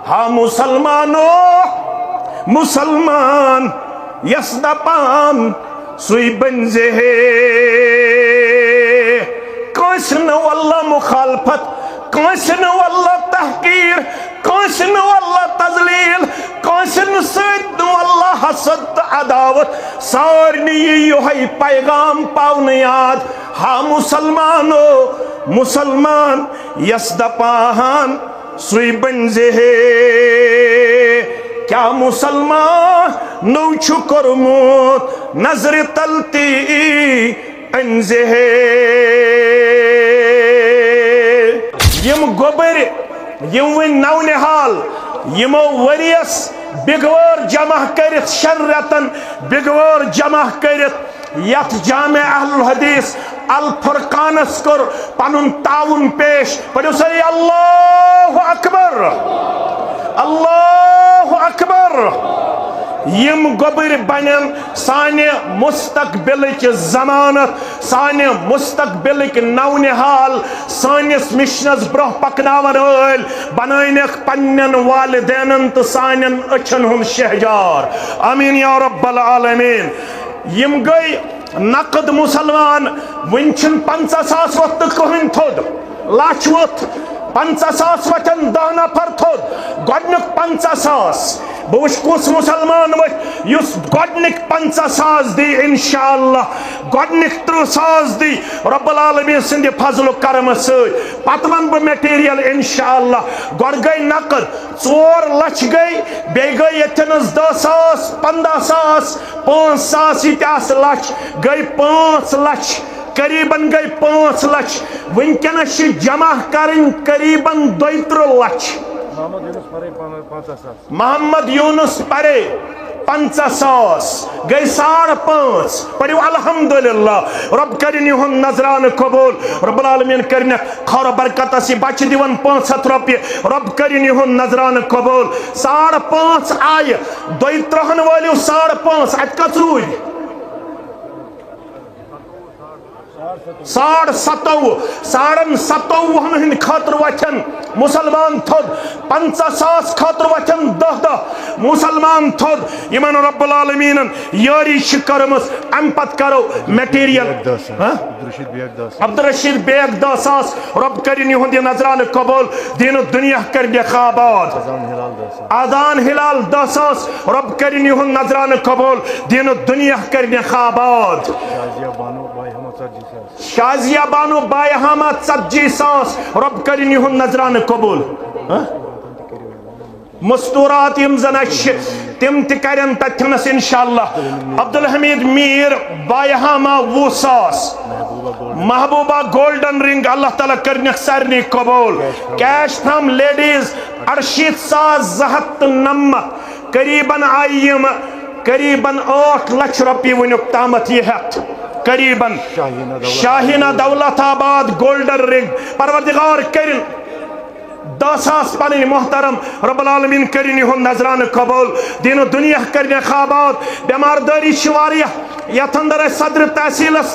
हा मुसलमानो मुसलमान यस दपान सुई बंजे है कांस न वल्ला मुखालफत कांस न वल्ला तहकीर कांस न वल्ला तजलील कांस न सद वल्ला हसद अदावत सारनी योही पैगाम पावन याद हा मुसलमानो मुसलमान यस दपान सुई बंजे है क्या मुसलमान नौ कोरमुत नजर तलती अंजे है यम गोबर यम वन नौनिहाल यमो वरियस बिगवर जमा करित शर्रतन बिगवर जमा करित यथ जामे अहलुल हदीस अल फुरकानस कर पनुन ताउन पेश पढ़ो सही अल्लाहु अकबर अल्लाहु अकबर यम गोबर बनन साने मुस्तकबिल की जमानत साने मुस्तकबिल की नौनिहाल सानिस मिशनस ब्रोह पकनावन ओल बनाइनक पन्नन वालिदैन तो सानन अछन हुन शहजार आमीन या रब्बल आलमीन यम गई नकद मुसलमान वंचन 50,000 वक्त कहन थोद लाच वत 50,000 वचन 10 नफर थोद गोडनुक 50,000 बहुश कुस मुसलमान वत युस गोडनुक 50,000 दी इंशाअल्लाह गोडनुक 30,000 दी रब्बुल आलमीन सिंदे फजल करम सय पतवन ब मटेरियल इंशाअल्लाह गोड गई नकद 4 लाख गई बे गई यतनस 10,000 15,000 5,000 इतास लाख गई 5 लाख करीबन गई 5 लाख वनकनस जमा करन करीबन 2 लाख मोहम्मद यूनुस परे 50,000 गई 5.5 पढ़ो अल्हम्दुलिल्लाह रब करिन युहन नजरान कबूल रब्बुल आलमीन करिन खौर बरकत से बच दिवन 500 रुपये रब करिन युहन नजरान कबूल 5.5 आय 2 3 वालियो 5.5 अत कत रूद 57,500 हिंद खतर वचन मुसलमान थोद 50,000 खतर वचन 10 मुसलमान थोद इमन रब्बुल आलमीन यारी करमस अम पत करो मटेरियल अब्दुल रशीद बेग 10,000 रब करिन युहंद नजरान कबूल दीन दुनिया कर आबाद आजान हिलाल 10,000 रब करिन युहंद नजरान कबूल दीन दुनिया कर आबाद शाजिया बानो बाय हमा 40,000 रब करिन युहंद नजरान कबूल मस्तूरात यम जन तिम तन तथनस इंशाअल्लाह अब्दुल हमीद मीर बाय हमा 20,000 महबूबा गोल्डन रिंग अल्लाह ताला करन सारनी कबूल कैश फ्रॉम लेडीज 68,290 करीबन आयम करीबन 8 लाख रुपये वनुक तामत यह हेत करीबन शाहीना दौलताबाद गोल्डन रिंग परवरदिगार करिन 10,000 पन मोहतरम रब्बुल आलमीन करिन युहंद नजरान कबूल दीन दुनिया करिन आबाद बेमारदारी यथ अंदर सदर तहसीलस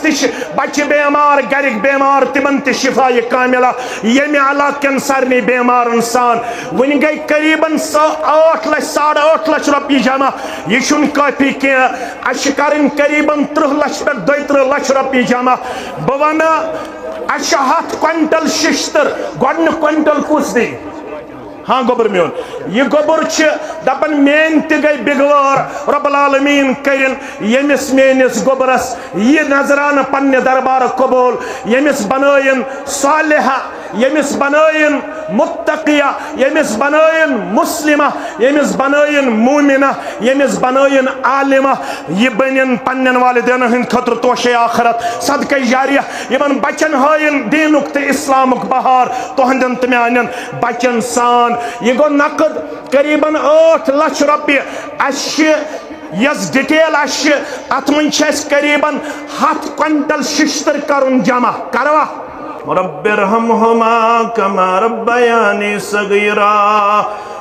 बच्चे बेमार गरिक बेमार तिमन शिफा कामिला यमे इलाकन सारे बेमारन सान वन गई करीबन 8 लाख 8.5 लाख रुपये जमा यह काफी कह करीबन 30 लाख पे 32 लाख रुपये जमा बह वन 100 क्विंटल शिश्तर गोडन क्विंटल कुस दी हाँ गोबर मोन यह गोबर दपन मेन गई बिगवार रब्बुल आलमीन करिन यमिस मेनिस गोबरस यह नजरान पन्ने दरबार कबूल यमिस बनायन सालिहा यमिस बनायन मुत्तकिया यमिस बनायन मुस्लिमा यमिस बनायन मोमिना यमिस बनायन आलिमा यह बनिन पन्नन वालिदैन हिंद खतर तोशे आखरत सदका जारिया यमन बचन हायन दीनुक ते इस्लामुक बहार तोहंदन ते म्यानन बचन सान यह गो नकद करीबन 8 लाख रुपये यस डिटेल अत मन करीबन 100 क्विंटल शिश्तर करुन जमा करवा रब्बिरहमहुमा कमा रब्बयानी सगीरा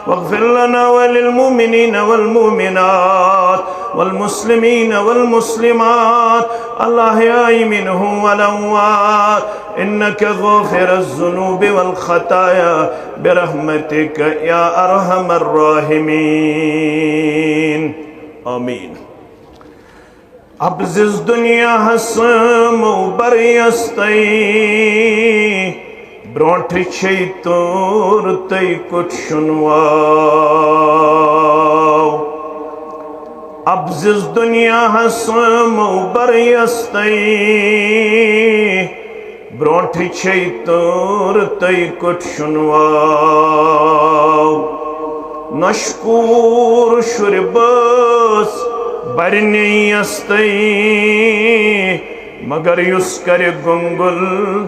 वग़फ़िर लना वलिलमुमिनीन वलमुमिनात वलमुस्लिमीन वलमुस्लिमात अल-अहयाई मिनहुम वल-अमवात इन्नका गाफ़िरुज़्ज़ुनूबि वल-ख़ताया बिरहमतिका या अरहमर राहिमीन आमीन। अब्ज़िज़ दुनिया हसमो बरियस्तई ब्रोंठ छे तोर तई कुछ सुनवाओ। अब्ज़िज़ दुनिया हसमो बरियस्तई ब्रोंठ छे तोर तई कुछ सुनवाओ। नशकूर शुरबस बरनियस्तई मगर युस कर गुंगुल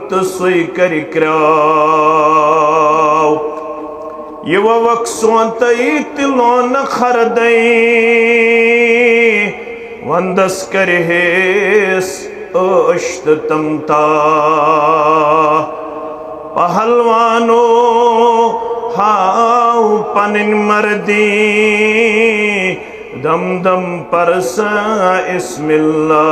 तो सुई कर क्राव। ये वक सोतई तिलोन खरदई वंदस कर हेस अश्त तमता। पहलवानो हाउ पनिन मर्दी दम दम परसा इस्मिल्लाह।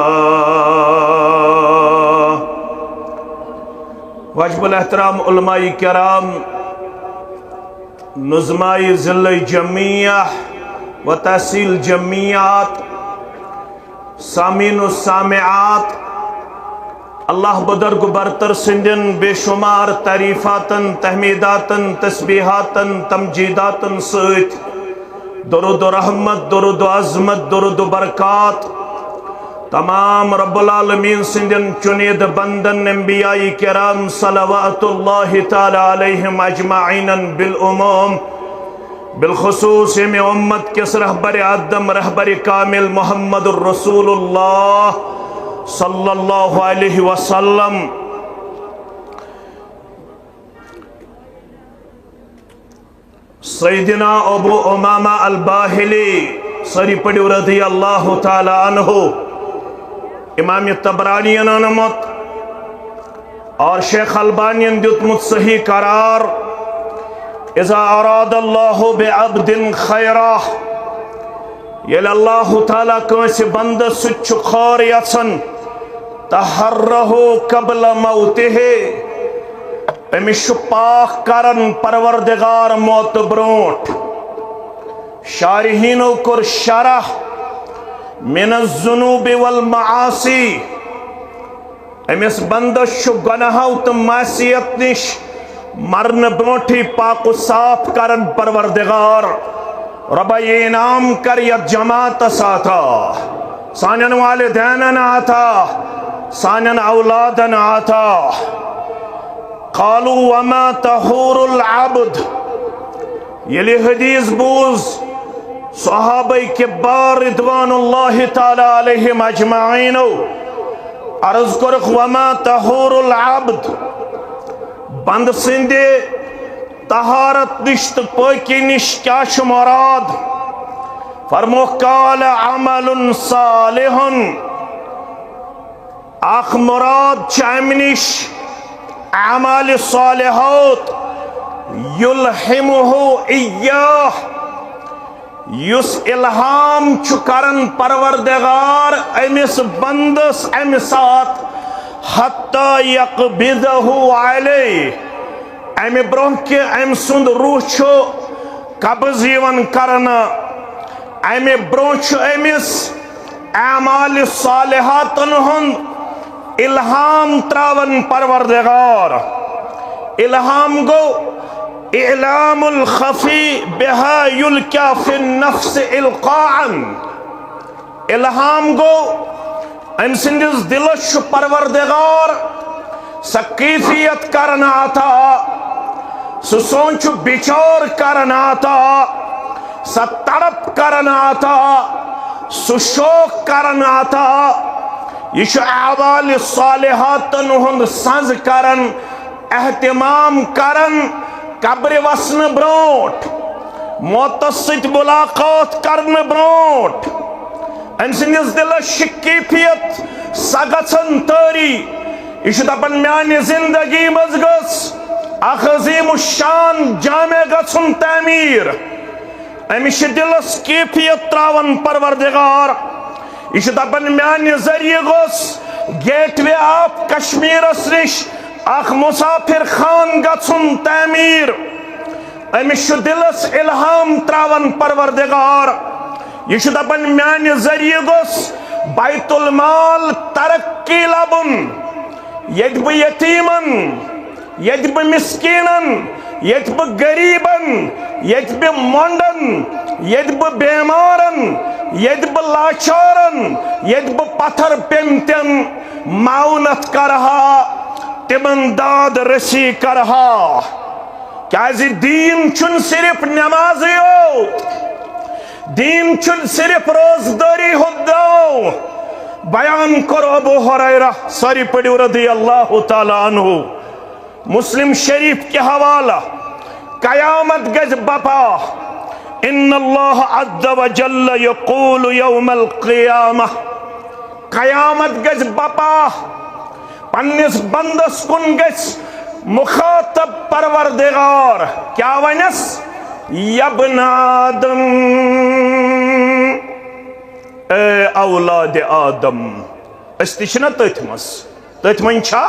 वाजिबुल एहतराम उलमाई किराम नुज़माई ज़िले जमिया व तहसील जमियात सामीन व सामिआत अल्लाह बुजुर्ग बरतर सिंधन बेशुमार तारीफातन तहमीदातन तस्बीहातन तमजीदातन सत दुरूद रहमत दुरूद अज़मत दुरूद बरकात तमाम रब्बुल आलमीन सिंधन चुनिद बंदन अंबियाई किराम सलवातुल्लाहि तआला अलैहिम अजमाइन बिल उमूम बिलखुसूस में उम्मत किस रहबर आदम रहबर कामिल मुहम्मदुर रसूलुल्लाह सल्लल्लाहु अलैहि वसल्लम। सैयदना अबू उमामा अल-बाहिली सरी पड़ियो रज़ी अल्लाह ताला अन्हु इमाम तबरानी नमत और शेख अलबानी दुतमुत सही करार इज़ा अरादल्लाहु बिअब्दिन खैरा येल अल्लाह ताला कंसे बंद सुच खौर यसन तहर्रहु कबल मौतिहि अमिश पाक करन परवरदिगार मौत ब्रोट। शारिहीनो कुर शरह मिनज़्ज़ुनूबि वल मआसी अमिस बंदश गुनाहों तो मासियत निश मरन ब्रोठी पाक साफ करन परवरदिगार रब ये इनाम कर या जमात साथा सानन वालिदैन आता सानन औलादन आता। क़ालू वमा तहूरुल अब्द ये हदीस बूज सहाबाए किबार रिदवानुल्लाहि ताला अलैहिम अजमाइन अर्ज़ कर वमा तहूरुल अब्द बंद सिंदे तहारत निश्त पाकी निश क्या मुराद फरमो काल अमलुन सालिहुन आख मुराद चामनिश अमाल सालिहात युल्हिमुहु इय्याह युस इल्हाम चुकरन परवरदिगार अमिस बंदस अमि साथ हत्ता यक़बिदहु अलैह अमि ब्रोह के अमि सुंद रूह छो कब्ज़ यवन करना अमि ब्रोह छो अमिस अमाल सालिहातन हुंद इल्हाम त्रावन परवरदिगार। इल्हाम गो इलामुल खफी बिहा युल्का फिन नफ्स इल्काअन इल्हाम गो अम सिंदिस दिलश परवरदिगार सकीफियत करना आता सुसोच बिचार करना आता सतड़प करना आता सुशोक करना आता यह अवाल सालिहातन हुंद सज करन एहतिमाम करन कब्र वसन ब्रोट मौतस सत मुलाकात करन ब्रोट अम सिंदिस दिलस कैफियत सगछन तारी यह दपन म्यान जिंदगी मज गस अजीम शान जामे गन तमीर अमिश दिलस कैफियत त्रावन परवरदिगार यह दपन म्यान जरिए गोस गेटवे ऑफ कश्मीरस निश अख मुसाफिर खान गन तमीर अमिश दिलस इल्हाम त्रावन परवरदिगार यह दपन म्यान जरिए गोस बैतुल माल तरक्की लबुन यद बह यतीमन यद बह मिस्कीनन यद बह गरीबन यद बह मोंडन यद बह बेमारन यद बह लाचारन यद बह पत्थर पेमतन माउनत करहा तिमन दाद रसी करहा क्या दीन चुन सिर्फ नमाजी हो दीन चुन सिर्फ रोजदारी हो बयान करो अबू हुरैरा सारी पढ़ो रज़ियल्लाहु ताला अन्हु मुस्लिम शरीफ के हवाला कयामत गज बपा इन्नल्लाह अज़्ज़ व जल्ल यक़ूलु यौमल क़ियामह कयामत गज बपा पन्निस बंदस कुन गज मुखातब परवरदिगार क्या वनस यब्न आदम औलाद आदम अस्तिशना तथमस तथमन छा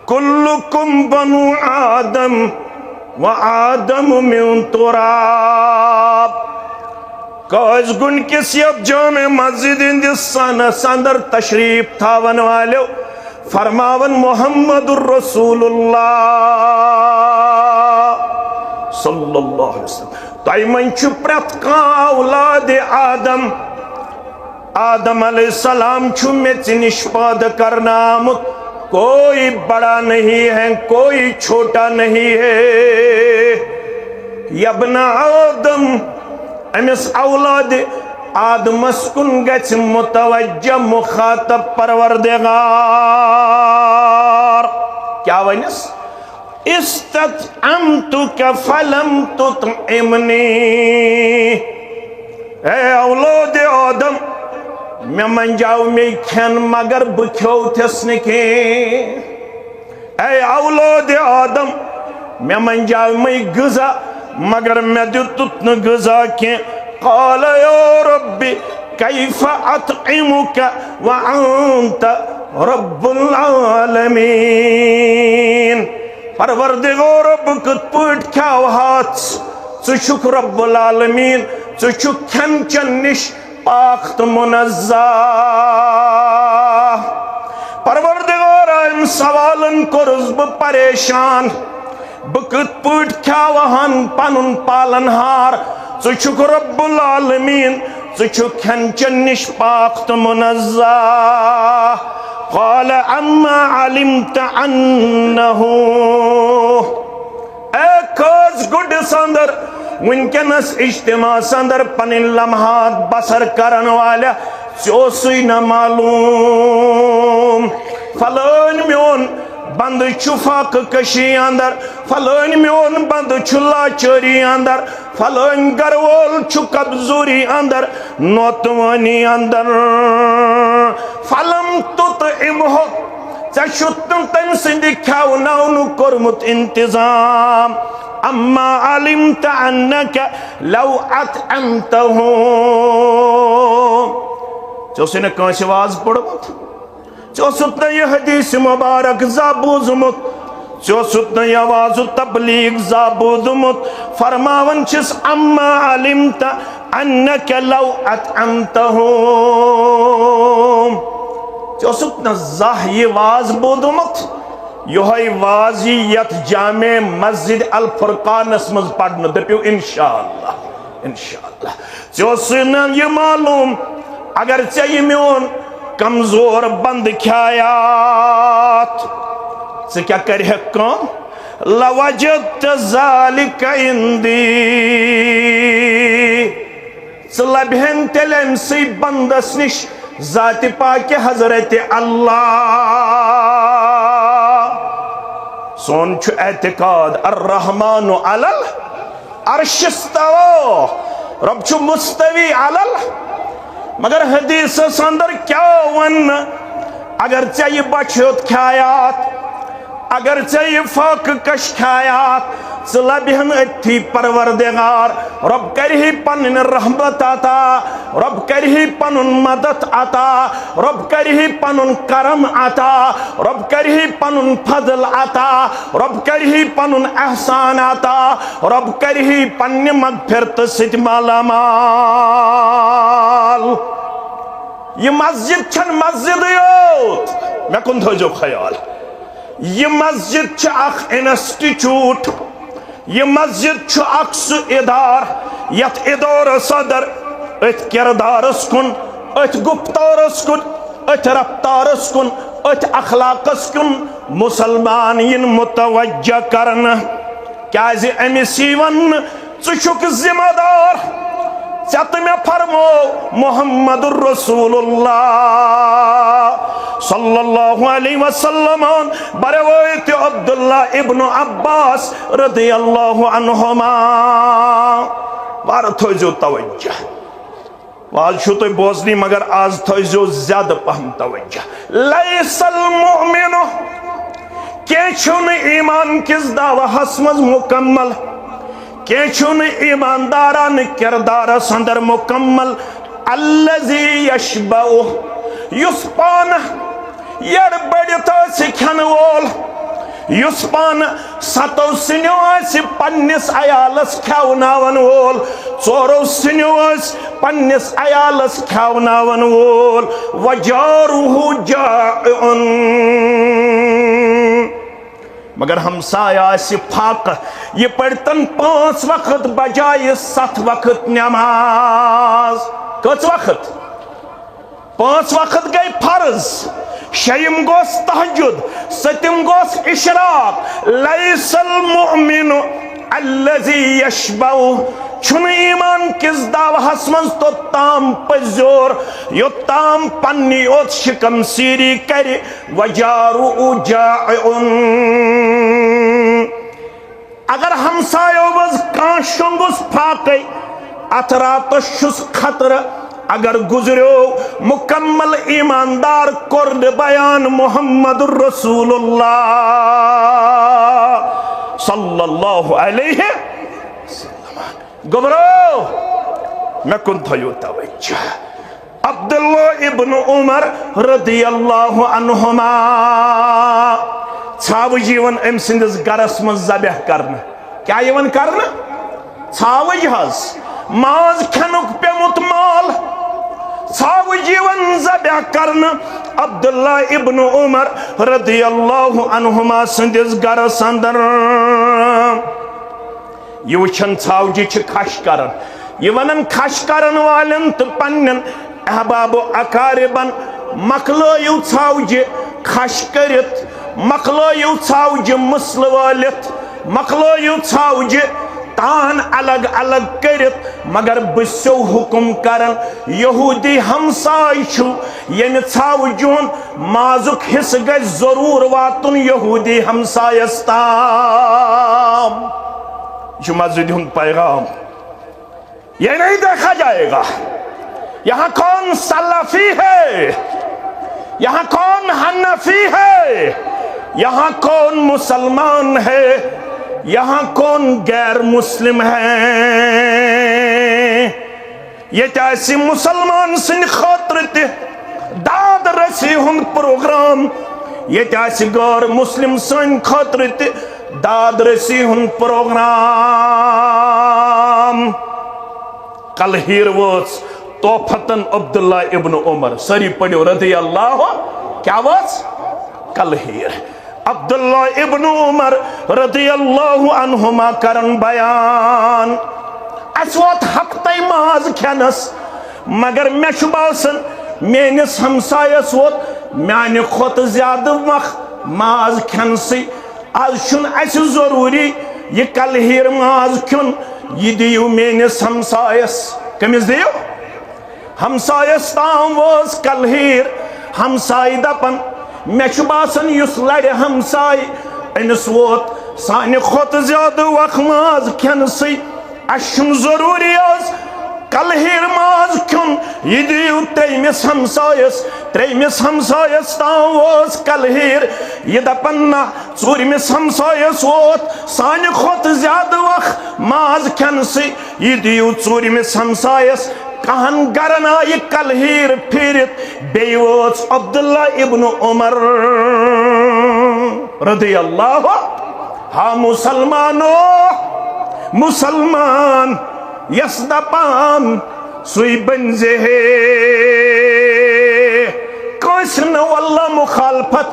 कुल्लुकुम बनु आदम व आदम मिन तुराब काज गुन किस यब जामे मस्जिद इंदिस सनस अंदर तशरीफ थावन वाले फरमावन मुहम्मदुर रसूलुल्लाह सल्लल्लाहु अलैहि वसल्लम तयमन छु प्रत का औलाद आदम आदम अलैहिस्सलाम छु में निष्पाद करना कोई बड़ा नहीं है कोई छोटा नहीं है यब्न आदम अमिस औलाद आदमस कुन गछ मुतवज्जह मुखातब परवरदिगार क्या वनस इस्ततअमतुका फलम तुतइमनी ए औलाद आदम मे मंजाव मे खन मगर बह खोथस न ऐ औलाद आदम मे मंजाव मे गजा मगर मे दितुत न गजा के क़ाल या रब्बी कैफ अतइमुका व अंत रब्बुल आलमीन परवरदिगार बह कत पट खाव हाथ षुक रब्बुल आलमीन षु खन चन निश पाक तो मुनज़्ज़ह परवरदिगार इन सवालन कोरुस बह परेशान बह कत पट खावहन पनुन पालनहार षुक रब्बुल आलमीन षु खन चन निश पाक तो मुनज़्ज़ह क़ाल अम्मा अलिमत अन्नहु ए खास गुड संदर वनकनस इज्तिमा संदर पन लम्हात बसर करन वाले चोसुई न मालूम फलान मोन बंद फाक कशी अंदर फलान मोन बंद लाचारी अंदर फलान गरवोल कब्जूरी अंदर नौतवानी अंदर फलम तुत इमहो तम सिंध खावनावन कोरमुत इंतजाम अम्मा अलिमत अन्नका लौ अतअमतहु चोसने कांस वाज पढ़मुत चोसुत न यह हदीस मुबारक जाबूजमुत चोसुत न यह आवाज़ तबलीग जाबूजमुत फरमावन छिस अम्मा अलिमत अन्नका लौ अतअमतहु चोसुत न जाह ये वाज बोदमुत योहै वाजी यत जामे मस्जिद अल फुरकानस मज पढ़न दपियो इंशाअल्लाह इंशाअल्लाह चोसुन ये मालूम अगर चाहिए मोन कमजोर बंद ख्यायात से क्या करे काम लवजत ज़ालिका इंदी लबहन तेलम से बंदस निश जाति पाके हजरत अल्लाह सोन छु एतिकाद अर्रहमान अलल अर्श इस्तवा रब छु मुस्तवी अलल मगर हदीस अंदर क्या वन अगर चे यह बचोत ख्यायात अगर चे यह फाक कश ख्यायात च लबहन अथी परवरदिगार रब करही पन्न रहमत अता रब करही पनुन मदद अता रब करही पनुन करम अता रब करही पनुन फजल अता रब करही पनुन एहसान अता रब करही पन्ने मगफिरत सित मालामाल। ये मस्जिद छन मस्जिद योत मे कुन थो ख्याल ये मस्जिद छ अख इंस्टीट्यूट ये मस्जिद छ अख सु इदार यथ इदार सदर अथ किरदारस कुन अथ गुफ्तारस कुन अथ रफ्तारस कुन अथ अखलाकस कुन मुसलमान इन मुतवज्जा करन क्या अमिस वन चुक जिम्मेदार चत में फरमो मोहम्मदुर रसूलुल्लाह सल्लल्लाहु अलैहि वसल्लम बरवायत अब्दुल्ला इब्न अब्बास रदियल्लाहु अन्हुमा बार थोजो तवज्जो आज छो तो बोजनी मगर आज थोजो ज्यादा पहम तवज्जो लैसल मुमिनु के छुन ईमान किस दावा हसमज मुकम्मल के छुन ईमानदारान किरदार संदर मुकम्मल अल्लज़ी यशबउ युस पान यड़ बड़ित खन वोल युस पान सतो सिन्यो पन्निस अयालस खवनावन वोल चोरो सिन्यो पन्निस अयालस खवनावन वोल वजारुहु जाउन मगर हमसाया फाक ये पढ़तन 5 वक्त बजाय 7 वक्त नमाज कच वक्त 5 वक्त गई फर्ज शयम गोस तहज्जुद सतम गोस इशराक लैसल मुमिनु अल्लज़ी यशबउ छुन ईमान किस दावहस मज तो ताम पजोर योताम पन्नी ओत शिकम सीरी कर वजारु जाउन अगर हमसायो वज कां शुंगुस फाकै अथ रातस खतर अगर गुजरो मुकम्मल ईमानदार कुर्द बयान मोहम्मदुर रसूलुल्लाह सल्लल्लाहु अलैहि वसल्लम गबरो मैं कुन थयो तवज्जो अब्दुल्ला इब्न उमर रदियल्लाहु अन्हुमा छाव जीवन अम सिंदस गरस मज ज़बह करना क्या यवन करना छावज हज माज खनुक पेमुत माल छाव जीवन ज़बह करना अब्दुल्ला इब्न उमर रदियल्लाहु अन्हुमा सिंदस गरस अंदर ये वचन छावजी छ खश करन ये वनन खश करन वालन तो पन्नन अहबाब अकारिबन मकलो छावजी खश करित मकलो छावजी मसल वालित मकलो छावजी तान अलग अलग करित मगर बसो हुकुम करन यहूदी हमसाय छु यन छावजुन माजुक हिस ग जरूर वातुन यहूदी हमसायस ताम जो मस्जिद हुन पैगाम ये नहीं देखा जाएगा यहाँ कौन सलफी है यहाँ कौन हनफी है यहाँ कौन मुसलमान है यहाँ कौन गैर मुस्लिम है ये ऐसी मुसलमान सिन खातिर दाद रसी हुन प्रोग्राम ये ऐसी गैर मुस्लिम सिन खातिर दाद रसी हुन प्रोग्राम कल हीर वोस तोफतन अब्दुल्ला इब्न उमर सरी पढ़ो रदियल्लाहु क्या वोस कल हीर अब्दुल्ला इब्न उमर रदियल्लाहु अन्हुमा करन बयान असवत हफ्ते माज खनस मगर मे बासन मेनिस हमसायस वोत माने खोत ज्यादा माज खनसी आज छुन अस जरूरी ये कल हीर माज खुन यह दियो मेनिस हमसायस कमिस दियो हमसायस ताम वोस कल हीर हमसाय दपन मे बासन युस लड़े हमसाय अमिस वोत साने खोत ज्यादा वख माज खनसी अस जरूरी कलहीर माज खुन यह दियो त्रेमिस हमसायस ताम कलहीर यह दपन ना चूरमिस हमसायस वोत सानि खोत ज्यादा वक्त माज खन से यह दियो चूरमिस हमसायस कहन गरन आयि कलहीर फिरित बेयि वोच अब्दुल्ला इब्न उमर रदियल्लाहु हा मुसलमान यस दपान सुई बंजे कंस न वल्ला मुखालफत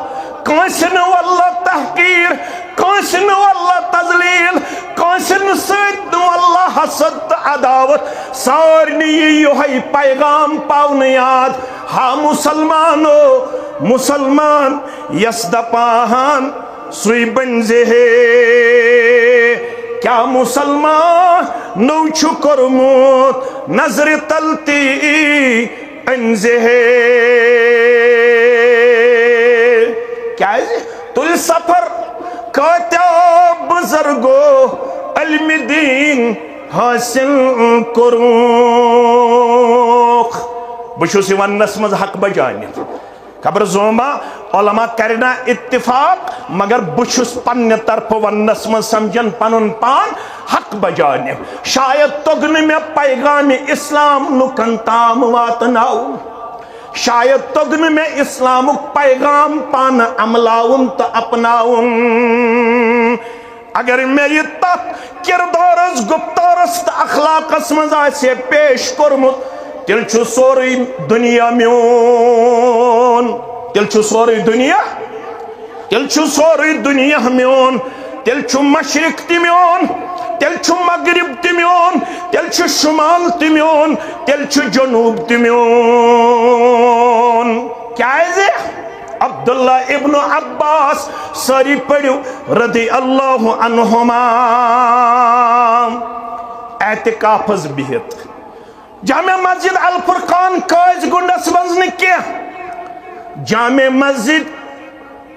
कंस न वल्ला तहकीर कंस न वल्ला तजलील कंस न सद वल्ला हसद अदावत सारनी योहै पैगाम पावन याद हा मुसलमान यस दपान सुई बंजे क्या मुसलमान नौ कोरमुत नजर तलती अंजे क्या तुल सफर कत्या बुजुर्गो इल्म दीन हासिल कोरुख बहुस वनस मज हक बजान खबर जोमा उलमा करना इत्तिफाक मगर बहुस पन्ने तरफ वनस मज समझन पनुन पान हक बजान शायद तोगन मे पैगाम इस्लाम लुकन ताम वातनाउ शायद तोगन मे इस्लामुक पैगाम पान अमलाउन तो अपनाउन अगर मे यह तथ किरदारस गुप्तारस तो अखलाकस मज आसे पेश कोरमुत तिल सोरी दुनिया म्योन तिल सोरी दुनिया म्योन तिल मशरिक ति म्योन तिल मगरिब ति म्योन तिल शुमाल ति म्योन तिल जनूब ति म्योन क्या अब्दुल्ला इब्न अब्बास सारी पढ़ो रदी अल्लाह अन्हुमा एतिकाफस बिहित जामे मस्जिद अल फुरकान काज गुंडस मज न जामे मस्जिद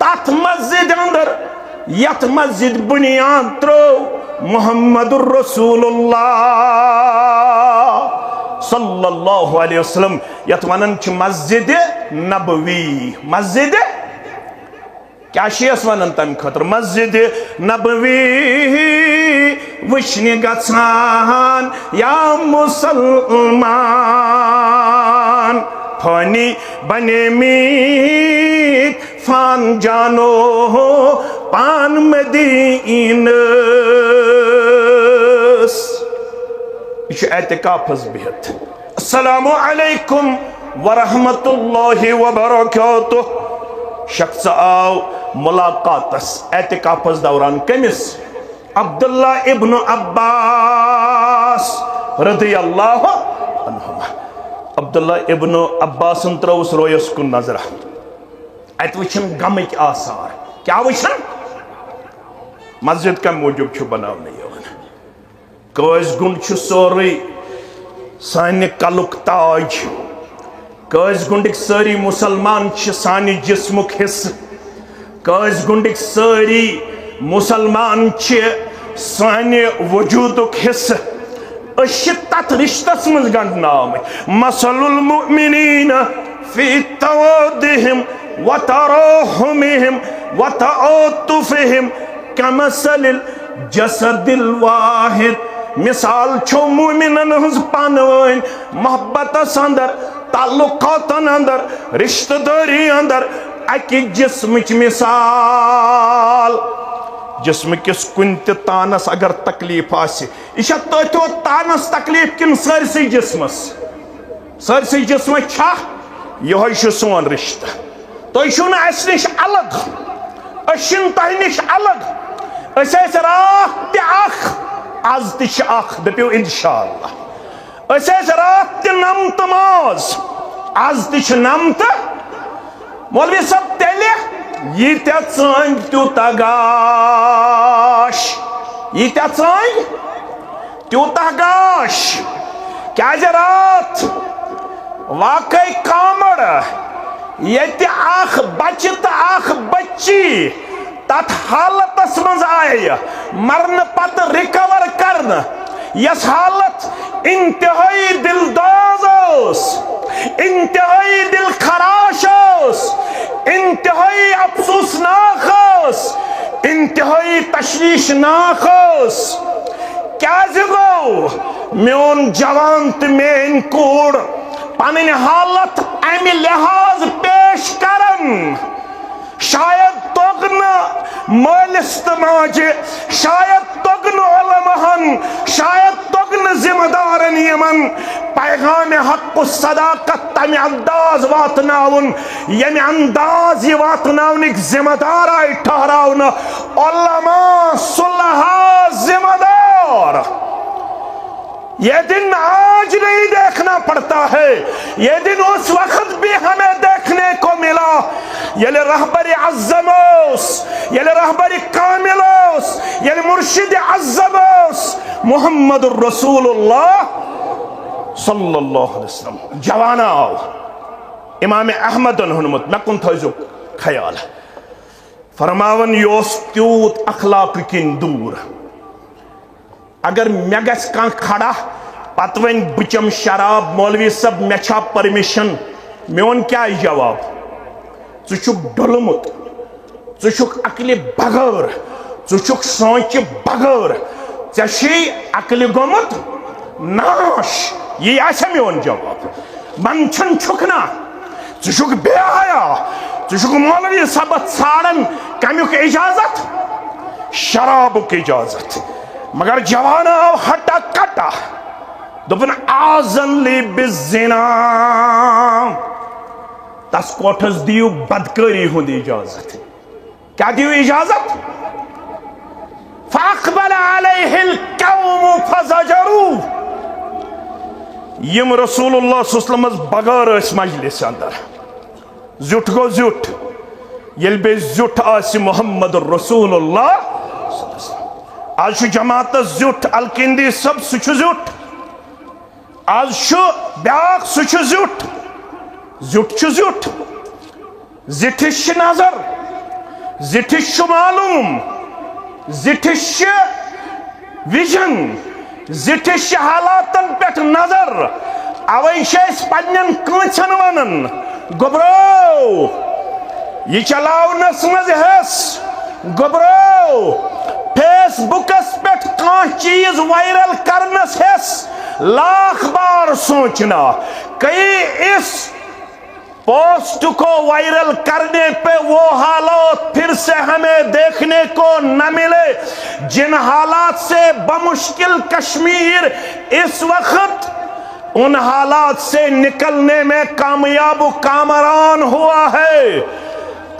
तथ मस्जिद अंदर यथ मस्जिद बुनियाद त्रो मुहम्मदुर रसूलुल्लाह सल्लल्लाहु अलैहि वसल्लम यथ वनन छ मस्जिद नबवी मस्जिद क्या शेस वनन तम खतर मस्जिद नबवी वश्न गसान या मुसलमान फानी बने मीत फान जानो पान मदीनस एतिकाफस बिहित अस्सलामु अलैकुम वरहमतुल्लाहि वबरकातुह शख्स आव मुलाकातस एतिकाफस दौरान कमिस अब्दुल्ला इब्न अब्बास रदियल्लाहु अन्हुमा अब्दुल्ला इब्न अब्बास त्रवस रोयस कुन नजरा अत वचन गमिक आसार क्या वचन मस्जिद का मूजूब बनाने कज गुंड सोरे सानि कलुक ताज कज गुंडिक सारी मुसलमान सानि जिस्मुक हिस्स कज गुंडिक सारी मुसलमान सानि वजूदुक हिस्स तथ रिश्तस मज गंडना मसलुल मुमिनीन फी तवद्दिहिम व तराहुमिहिम व तआतुफिहिम कमसलिल जसदिल वाहिद मिसाल छो मुमिनन हज पानवन मोहब्बतस अंदर ताल्लुकातन अंदर रिश्तेदारी अंदर अकि जिस्मच मिसाल जिस्म किस कुन तानस अगर तकलीफ आसि यह तो तानस तकलीफ किन सरसै जिस्मस छा यह सोन रिश्ता तुम अस नश अलग तह नश अलग रात आज दपो इंशाअल्लाह रात नमत माज आज नमत मौलवी सब तेले यीत्या चांग त्यूता गाश यीत्या चांग त्यूता गाश क्या रात वाकई कामड़ ये आख बच तो आख बच्ची तथ हालतस मज आय मरन पत रिकवर करन यस हालत इंतहाई दिलदाज, इंतहाई दिल खराश, इंतहाई अफसोसनाक, इंतहाई तशवीशनाक। क्या गो मोन जवान तो मेन कोड़ पन हालत अमि लिहाज पेश करन, शायद तोगन मालिस तो माजे, शायद तोगन उलमाहन, शायद तोगन जिम्मेदारन यमन पैगाम हक सदाकत तमि अंदाज वातनाउन यमि अंदाज यह वातनाउनिक जिम्मेदार आय ठहराउन उलमा सुलहा जिम्मेदार। ये दिन आज नहीं देखना पड़ता है, ये दिन उस वक्त भी हमें देखने को मिला यले रहबर अज़्ज़मोस, यले रहबर कामिलोस, यले मुर्शिद अज़्ज़मोस मुहम्मद रसूलुल्लाह सल्लल्लाहु अलैहि वसल्लम जवाना इमाम अहमद हुनमत मैं कुन थो ख्याल फरमावन योस त्यूत अखलाक किन दूर अगर मे गस कां खड़ा पत वन बचम शराब मौलवी सब मे छा परमिशन मोन क्या जवाब चुक डोलमुत चुक अकल बगैर चुक सोच बगैर ऐ अकल गोमुत नाश ये आशा मोन जवाब मंचन छुकना चुक बेहया चुक मौलवी सब छाड़न कमुक इजाजत शराबुक इजाजत मगर जवान आव हटा कटा दोपन आजन ली बिजना तस कोठस दियो बदकारी हुंद इजाजत क्या दियो इजाजत फअक़बल अलैहिल कौम फज़जरू यम रसूलुल्लाह सल्लल्लाहु अलैहि वसल्लम बगैर मजलिस अंदर जुट गो जुट ये बे जुट आसि मुहम्मद रसूलुल्लाह आज जमात जुट अलकिंदी सब सुच जुट आज ब्याक सुच जुट जुट जुट जिठिश नजर जिठिश मालूम जिठिश विजन जिठिश हालातन पे नजर अवै पन्न कन वन गोब्रो यह चलावनस मज हेस गोब्रो फेसबुकस पे चीज वायरल करनस हेस लाख बार सोचना कई इस पोस्ट को वायरल करने पे वो हालात फिर से हमें देखने को न मिले जिन हालात से बमुश्किल कश्मीर इस वक्त उन हालात से निकलने में कामयाब कामरान हुआ है।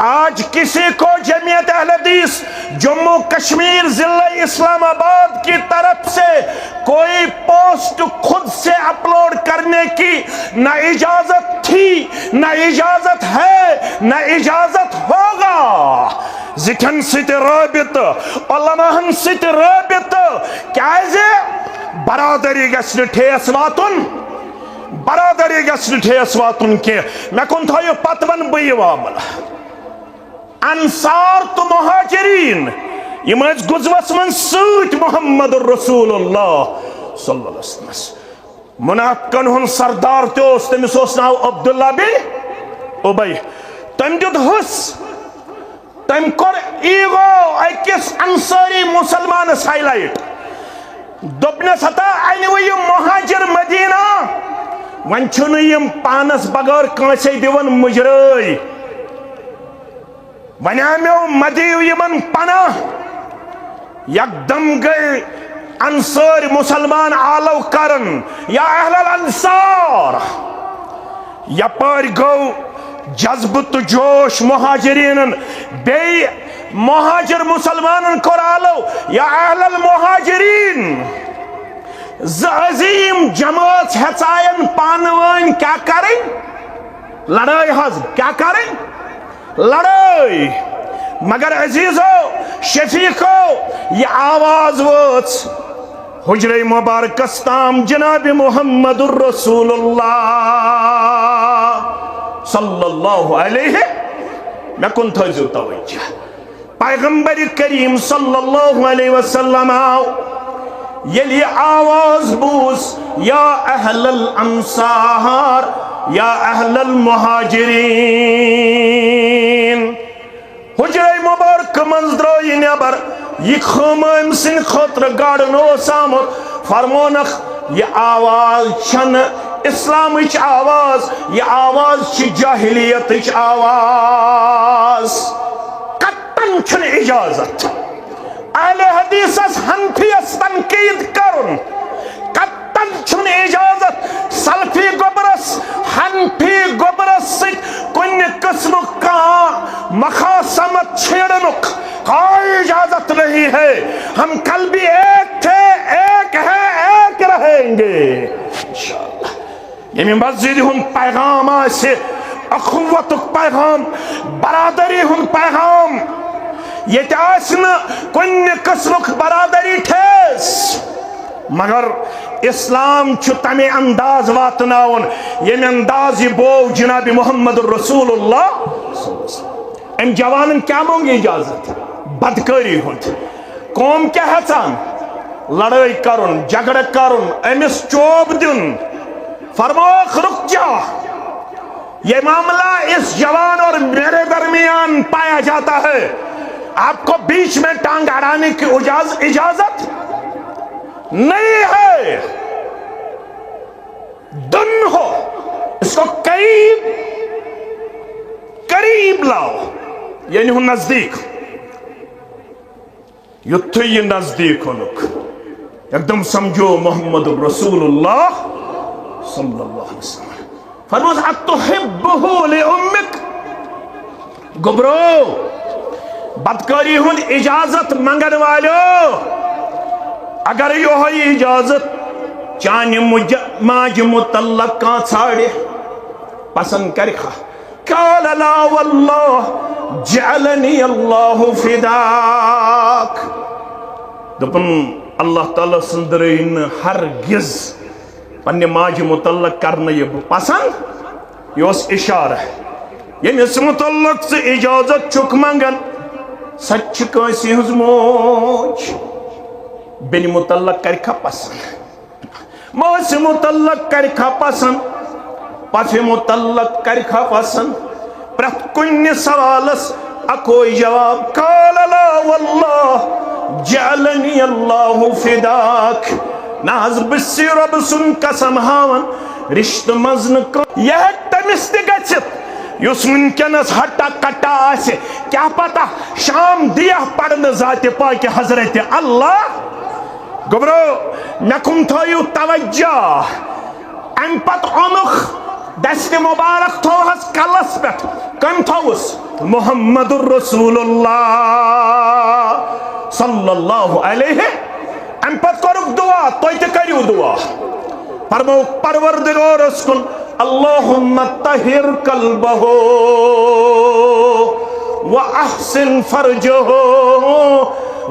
आज किसी को जमीयत अहले हदीस जम्मू कश्मीर जिला इस्लामाबाद की तरफ से कोई पोस्ट खुद से अपलोड करने की न इजाजत थी, न इजाजत है, न इजाजत होगा। जिठन सित राबित उलमाहन सित राबित क्या बरादरी गस्न ठेस वातुन, बरादरी गस्न ठेस वातुन के मैं कुन थो पतवन बह मामला अंसार तो मुहाजिरीन यम गुजवस मन सूट मुहम्मद रसूलुल्लाह सल्लल्लाहु अलैहि वसल्लम मुनाफिकन हुन सरदार तमिस नाव अब्दुल्ला बिन उबई तम दुत हुस तम कोर ईगो अकिस अंसारी मुसलमानस हाईलाइट दोपनस हता अनव मुहाजिर मदीना वन यम पानस बगैर कंसे दिवन मुजराई वनाम्यो मदीव यमन पना यकदम गए अंसार मुसलमान आलव करन या अहलल अंसार यपार गो जज्ब तो जोश मुहाजिरीन बे मुहाजिर मुसलमान को आलव या अहलल मुहाजिरीन अजीम जमात हेचायन पानवान क्या करें लड़ाई हज क्या करें लड़ाई मगर अजीजो शफीको ये आवाज वोच हुजरे मुबारकस ताम जनाब मुहम्मदुर रसूलुल्लाह सल्लल्लाहु अलैहि मैं कुन थो तवज्जो पैगंबर करीम सल्लल्लाहु अलैहि वसल्लम ये आवाज बूस या अहलल अंसार या अहलल मुहाजिरीन हुजरे मुबारक मंज द्रोई नेबर ये खमाम सिन खतर गाड़न आमुत फरमोनख ये आवाज छन इस्लामिच आवाज ये आवाज जाहिलियत आवाज कत्तन छन इजाजत अहले हदीस हनफियस तनकीद करुन कत्तन छन इजाजत सल्फी गोबरस हनफी गोबरस कुन किस्म का मखासमत छेड़नुक कोई इजाजत नहीं है। हम कल भी एक थे, एक है, एक रहेंगे इंशाअल्लाह। ये मस्जिद हुन पैगाम आसे अखुवतुक पैगाम बरादरी हुन पैगाम ये कुन किस्मुक बरादरी ठेस मगर इस्लाम तमे अंदाज वातनावन ये अंदाज ये बो जनाब मोहम्मद रसूलुल्लाह अम जवान क्या मांगे इजाजत बदकारी हुंद कौम क्या हेचान लड़ाई करुन झगड़ करुन अमिस चोब दिन फरमाओ रुक जा। ये मामला इस जवान और मेरे दरमियान पाया जाता है। आपको बीच में टांग अड़ाने की इजाजत नहीं है। दुन हो इसको करीब करीब लाओ यानी हूं नजदीक युद्ध ये नजदीक होनुक एकदम समझो मोहम्मद रसूलुल्लाह सल्लल्लाहु अलैहि वसल्लम फरमाया अतुहिब्बुहु लिउम्मिक गुबरो बदकारी हुन इजाजत मंगन वालो अगर यो है इजाजत चाने माज मुतल्लक का छाड़े पसंद कर खा काल ला वल्लाह जअलनी अल्लाह फिदाक दपन अल्लाह ताला सुंदरीन हरगिज पन्ने माज मुतल्लक करना ये पसंद ये इशारा है ये मुतल्लक से इजाजत चुक मंगन सच कंसी हुज मोज बेनि मुतल्लक करखा पसंद मोस मुतल्लक करखा पसंद पफे मुतल्लक करखा पसंद प्रत कुन्य सवालस अकोई जवाब काल ला वल्लाह जअलनी अल्लाह फिदाक नाज बिस्सी रब सुन कसम हावन रिश्त मजन यह तमिस गचित युस वनकनस हट्टा कट्टा आसे क्या पता शाम दिया पढ़ने जाते पाक हजरत अल्लाह गुबरो नकुम थयु तवज्जो अम पत ओनुख दस्ते मुबारक थोहस कलस पे कम थोस मुहम्मदुर रसूलुल्लाह सल्लल्लाहु अलैहि अम पत करुक दुआ तोय ते करियो दुआ फरमो परवरदिगारस कुन अल्लाहुम्मा तहिर कल्बहु व अहसिन फरजहु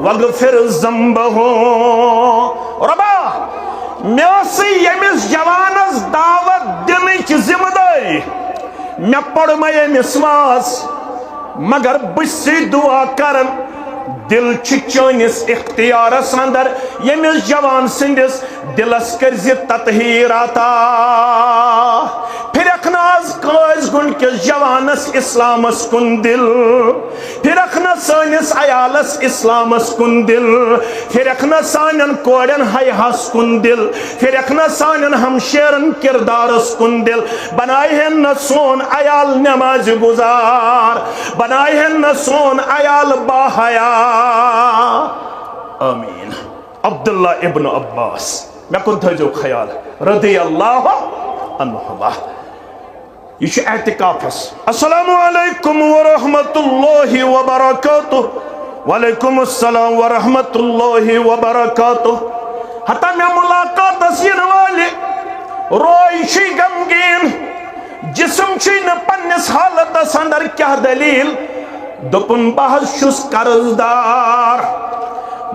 वगफिर ज़ंबहु रबा मेसी यमिस जवानस दावत दिनच जिम्मेदारी मे पड़ यमिस वाज मगर बसी दुआ करन दिल चनिस इख्तियारस अंदर यमिस जवान सिंदिस दिलस कर ततहीर अता फिरखनाज काज गुन किस जवानस इस्लामस कुन दिल फिरखना सानिस अयालस इस्लामस कुन दिल फिरखना सानन कोड़न हयहस कुन दिल फिरखना सानन हमशेरन किरदारस कुन दिल बनाए हैं न सोन अयाल नमाज गुजार बनाए हैं न सोन अयाल बाहया आमीन। अब्दुल्ला इब्न अब्बास मैं कुन थो ख्याल रदी अल्लाह अन्हुमा ये एतिकाफस अस्सलामु अलैकुम व रहमतुल्लाहि व बरकातुहु वालेकुम अस्सलाम व रहमतुल्लाहि व बरकातुहु हता मैं मुलाकात असिन वाले रोई छी गमगीन जिस्म छी न पन्निस हालत अंदर क्या दलील दोपुन बहस छुस कर्जदार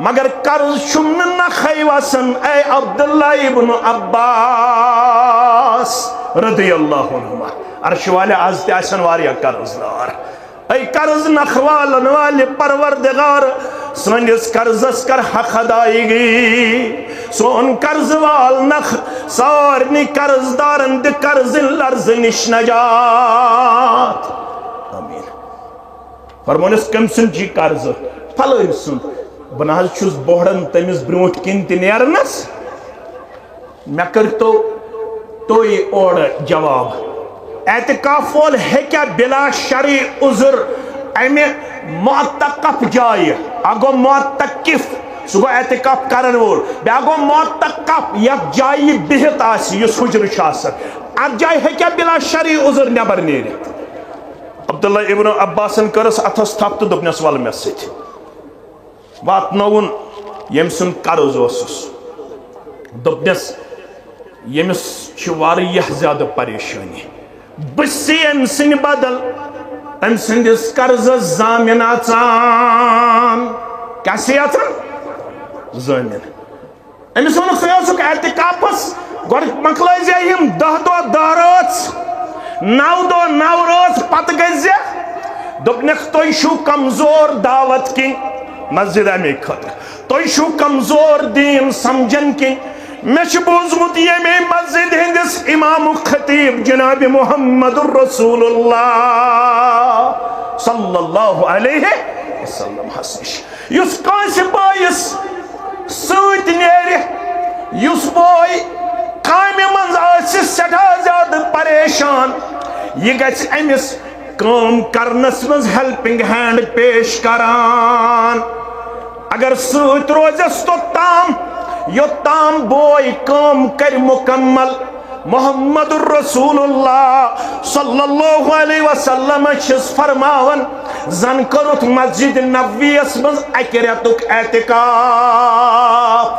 मगर कर्ज छुम न खैवसन ए अब्दुल्ला इब्न अब्बास रदियल्लाहु अन्हुमा अर्श वाले आज ते आसन वारिया कर्जदार ऐ कर्ज नखवालन वाले परवरदिगार सनिस कर्जस कर हक अदायगी सोन कर्ज वाल नख सारनी कर्जदारन दि कर्ज लर्ज निश नजात आमीन फरमानस कम सुन जी कर्ज फलन सुन बह छुस बोहड़न तमिस ब्रोट किन नेरनस मे कर तो तोय और जवाब एतकाफ वोल हेक्या बिला शरी उज़र अमे मुअत्तकफ जाय अगो मुअत्तकिफ सह गो एतकाफ करन वोल बे गो मुअत्तकफ यथ जाय बिहित आसि युस हुजर छ आसान अत जाय हेक्या बिला शरी उज़र नेबर नेरित अब्दुल्लाह इब्न अब्बासन करस अथस थप तो दोपनस वल मे सत वातनौन यम सुन कर्ज ओसुस दोपनस यमिस छ वारियाह ज्यादा परेशानी बसी अम सिन बदल अम सिंदिस कर्ज जामिन आचान क्या जामिन अमिस वन सक एतकाफस गोड मकल 10 दह 10 रात 9 दह 9 रात पत गज दोपनक तुम छो कमजोर दावत किन मस्जिद अमे खतर तुम छो कमजोर दीन समझन किन मे बोजमुत ये मस्जिद हिंदिस इमाम खतीब जनाब मुहम्मदुर रसूलुल्लाह सल्लल्लाहु अलैहि वसल्लम हसनिश युस कांस बायस सत नेरि युस बॉय कामे मंज आसि सठा ज्यादा परेशान यह गछ अमिस काम करनस मंज हेल्पिंग हैंड पेश करान अगर सत रोजस तो ताम योत्ताम बॉय काम कर मुकम्मल मुहम्मदुर रसूलुल्लाह सल्लल्लाहु अलैहि वसल्लम छिस फरमावन जन करुत मस्जिद नबवियस मज अकरेतुक एतिकाफ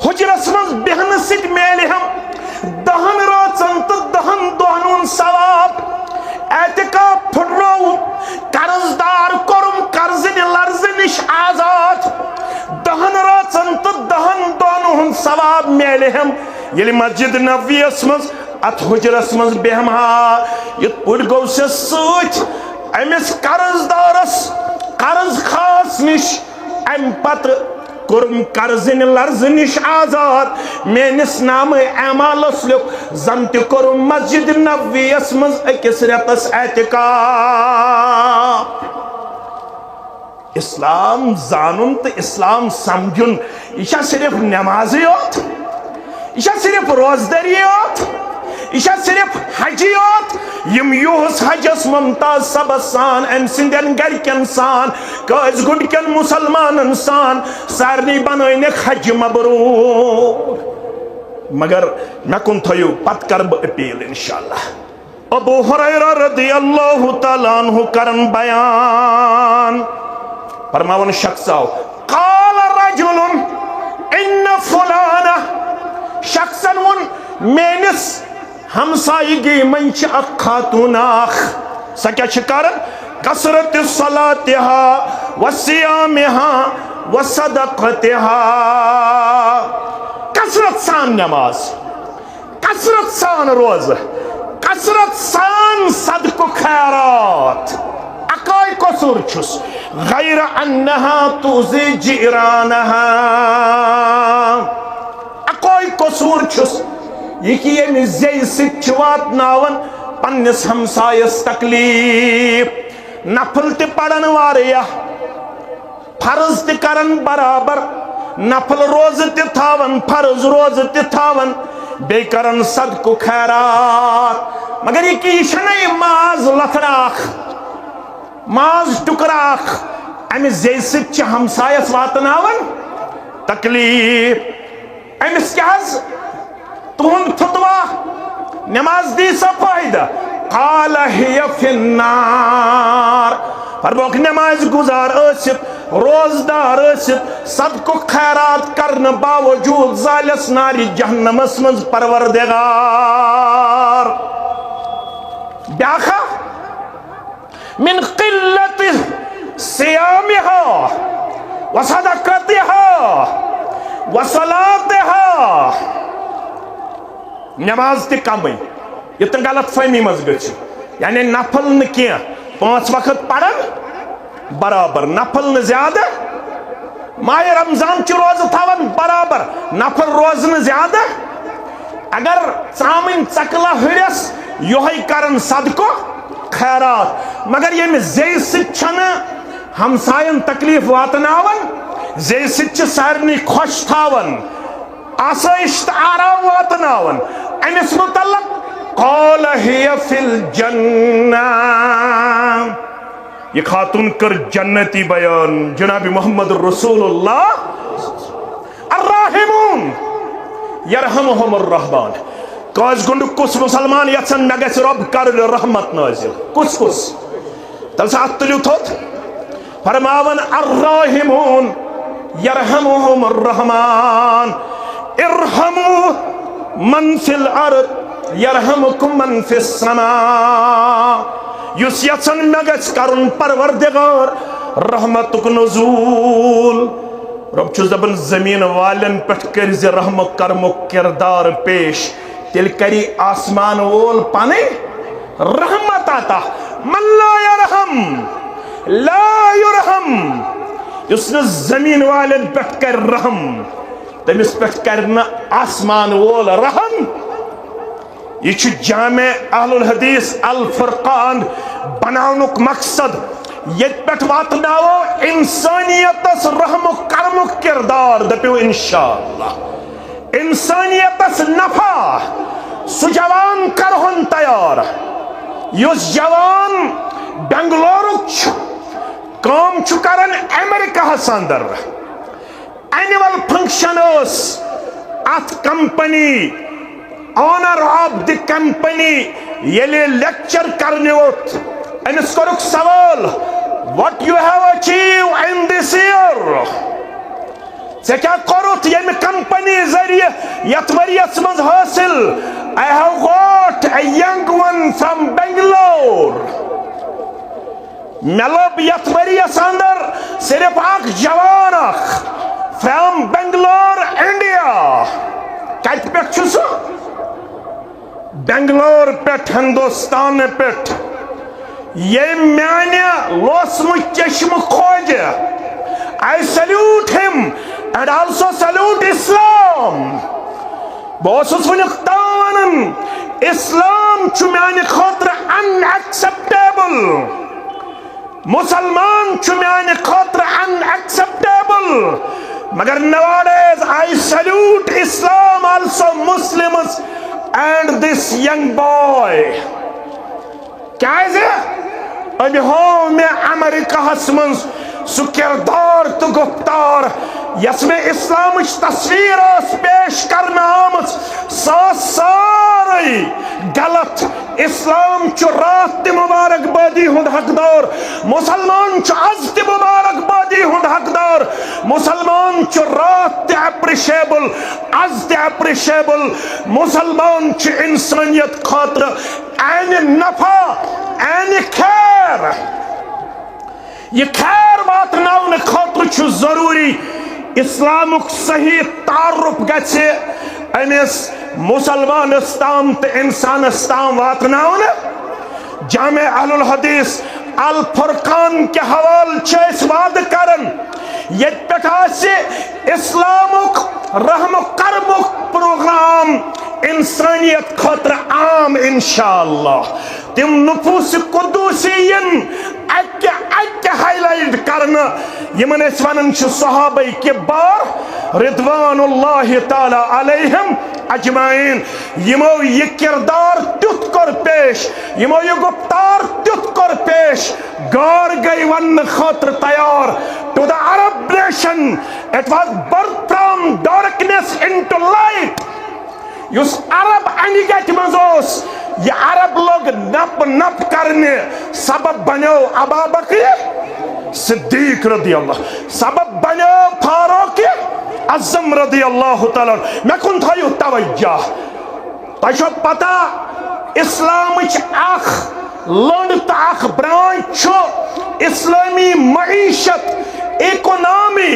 हुजरस मज बेहन सित मेल हम 10 रातन तो 10 दोहनुन सवाब एतिकाफ फुटरो कर्जदार कोरुम कर्जन लर्ज निश आजाद 10 रातन तो 10 दोहनुन सवाब मेल हम ये मस्जिद नबवियस मज अत हुजरस मज बेहमा इत पुट गो से सच अमिस कर्जदारस कर्ज खास निश अम पत कुर्म कर्जन लर्ज निश आजाद मेनिस नाम अमालस लिख जन त कुर्म मस्जिद नबवियस मज अकिस रेतस एतिकाफ इस्लाम जानून तो इस्लाम समझुन यह सिर्फ नमाज योत यह सिर्फ रोजदारी योत यह सिर्फ हज योत यम युहस हजस मुमताज सबस सान अम सिंदन गरकन सान कज गुडकन मुसलमानन सान सारनी बनोन हज मबरूर मगर मे कुन थयु पत कर अपील इंशाअल्लाह अबू हुरैरा रदियल्लाहु तआला अन्हु करन बयान फरमावन शख्स आओ काल रजुलन इन फुलाना शख्सन वन मेनिस हमसायगी मन खातून सह क्या कसरत सलातिहा व सियामिहा व सदक़तिहा कसरत सान नमाज कसरत सान रोज कसरत सान सदक़ खैरात अकाय कसूर छुस गैर अन्नहा तुज़ी जिरानहा अकाय कसूर छुस यह कि ये जे वातनावन पन्निस हमसायस तकलीफ नफल त पढ़न वारिया फर्ज त करन बराबर नफल रोज त थावन फर्ज रोज त थावन बे करन सदक़ खैरात मगर यह कि यह माज लथड़ाख माज टुकराख अमिस जे हमसायस वातनावन तकलीफ अमिस क्या तुहद फतवा नमाज दी सा फायदा काल हिय फिन्नार फरमाक नमाज गुजार आसित रोजदार आसित सदक़ खैरात करन बावजूद जालिस नारी जहन्नमस मज परवरदिगार ब्याखा मिन क़िल्लत सियामिहा व सदक़तिहा व सलातिहा नमाज त कम यह तो गलत फहमी मज ग यानी नफल न क्या 5 वक्त पढ़न बराबर नफल न ज्यादा माह रमजान च रोज थवन बराबर नफल रोज न ज्यादा अगर चामिन चकला हरस योह करन सदको खैरात मगर यम जे सन्न हमसायन तकलीफ वातनावन जे सारे खुश थावन आसाइश आराम वातनावन अमिस मुतल्लक क़ाल हिय फिल जन्नह ये खातून कर जन्नती बयान जनाब मोहम्मद रसूलुल्लाह अर्राहिमून यरहमुहुमुर रहमान काज गुंड कुस मुसलमान यसन मे गस रब कर रहमत नाजिल कुस कुस तल से अतलु थोत फरमावन अर्राहिमून यरहमुहुमुर रहमान इरहमु मन फिल अर्द यरहमुकुम मन फिस समा युस यसन मे गस करुन परवरदिगार रहमतुक नुज़ूल रब छुस दपन जमीन वालन पेठ कर रहम करमुक किरदार पेश तेल करी आसमान वोल पाने रहमत आता मन ला यरहम ला युरहम उसने जमीन वालन पेठ कर रहम तमिस पेठ करना आसमान वोल रहम ये जामे अहलुल हदीस अल फुरकान बनानुक मकसद ये पेठ वातनावो इंसानियतस रहम कर्म किरदार दपो इंशाअल्लाह इंसानियतस नफा सु जवान करहन तैयार युस जवान बेंगलुरुक काम छु करन अमेरिका अंदर एनुअल फंक्शन अत company owner of the company ये लेक्चर करने वोत अमिस कोरुक सवाल what you have achieve in this year से क्या कोरुत ये कंपनी जरिए यत वरियस मज हासिल I have got a young one from Bangalore मेलब यत वरियस अंदर सिर्फ अख जवान फ्रॉम बेंगलोर इंडिया कत पे छु बेंगलोर पे हिंदुस्तान पे ये माने लोसमु चश्म खोज I salute him and also salute Islam बहुत वन इस्लाम छु माने खतर अनएक्सेप्टेबल मुसलमान छु माने खतर अनएक्सेप्टेबल मगर नवाडेज I salute Islam also Muslims and this young boy क्या है अभी हो मैं अमेरिका हसमन सु किरदार तो गुफ्तार यसमें इस्लाम तस्वीर पेश करना आमत सारी गलत इस्लाम चु रात मुबारकबादी हुंद हकदार मुसलमान चु आज मुबारकबादी हुंद हकदार मुसलमान चु रात एप्रिशिएबल आज एप्रिशिएबल मुसलमान चु इंसानियत खातिर एन नफा एन खैर ये खैर बात नावन खातिर छु जरूरी इस्लामुक सही तारुफ गछे अमिस मुसलमान ताम तो इंसान ताम वातनावन जामे अहलुल हदीस अल फुरकान के हवाल छस वाद करन ये पे इस्लामुक रहम कर्मुक प्रोग्राम इंसानियत खतर आम इंशाअल्लाह तिम नुफूस कुदूसियन अक्के हाईलाइट करना यमन वन सहाबाए किबार रिदवानुल्लाहि ताला अलैहिम अजमाइन यमो ये किरदार तुत कर पेश यमो ये गुफ्तार तुत कर पेश गार गई वन खतर तैयार to the Arab nation it was birth from darkness into light युस अरब अनिगत मजोस ये अरब लोग नप नप करने सबब बनो अबू बकर सिद्दीक रदी अल्लाह सबब बनो फारूक आज़म रदी अल्लाह तआला मैं कुन थायो तवज्जो तशो पता इस्लाम अख लंड तख ब्रांच इस्लामी मईशत इकोनॉमी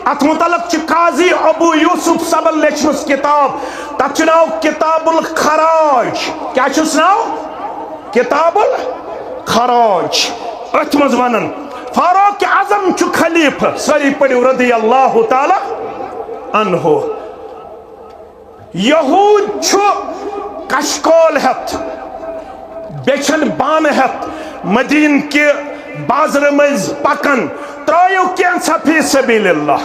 अत मुतलक काजी अबू यूसुफ सबल लेचमस किताब तथ नाव किताबुल खराज क्या नाव किताबुल खराज अथ मज वन फारूक आजम छु खलीफा सारी पढ़ो रदी अल्लाह ताला अन्हो यहूद छु कशकोल हत बेचन बान हत मदीन के बाजार मज पकन त्रायो कैंसा फी सबीलिल्लाह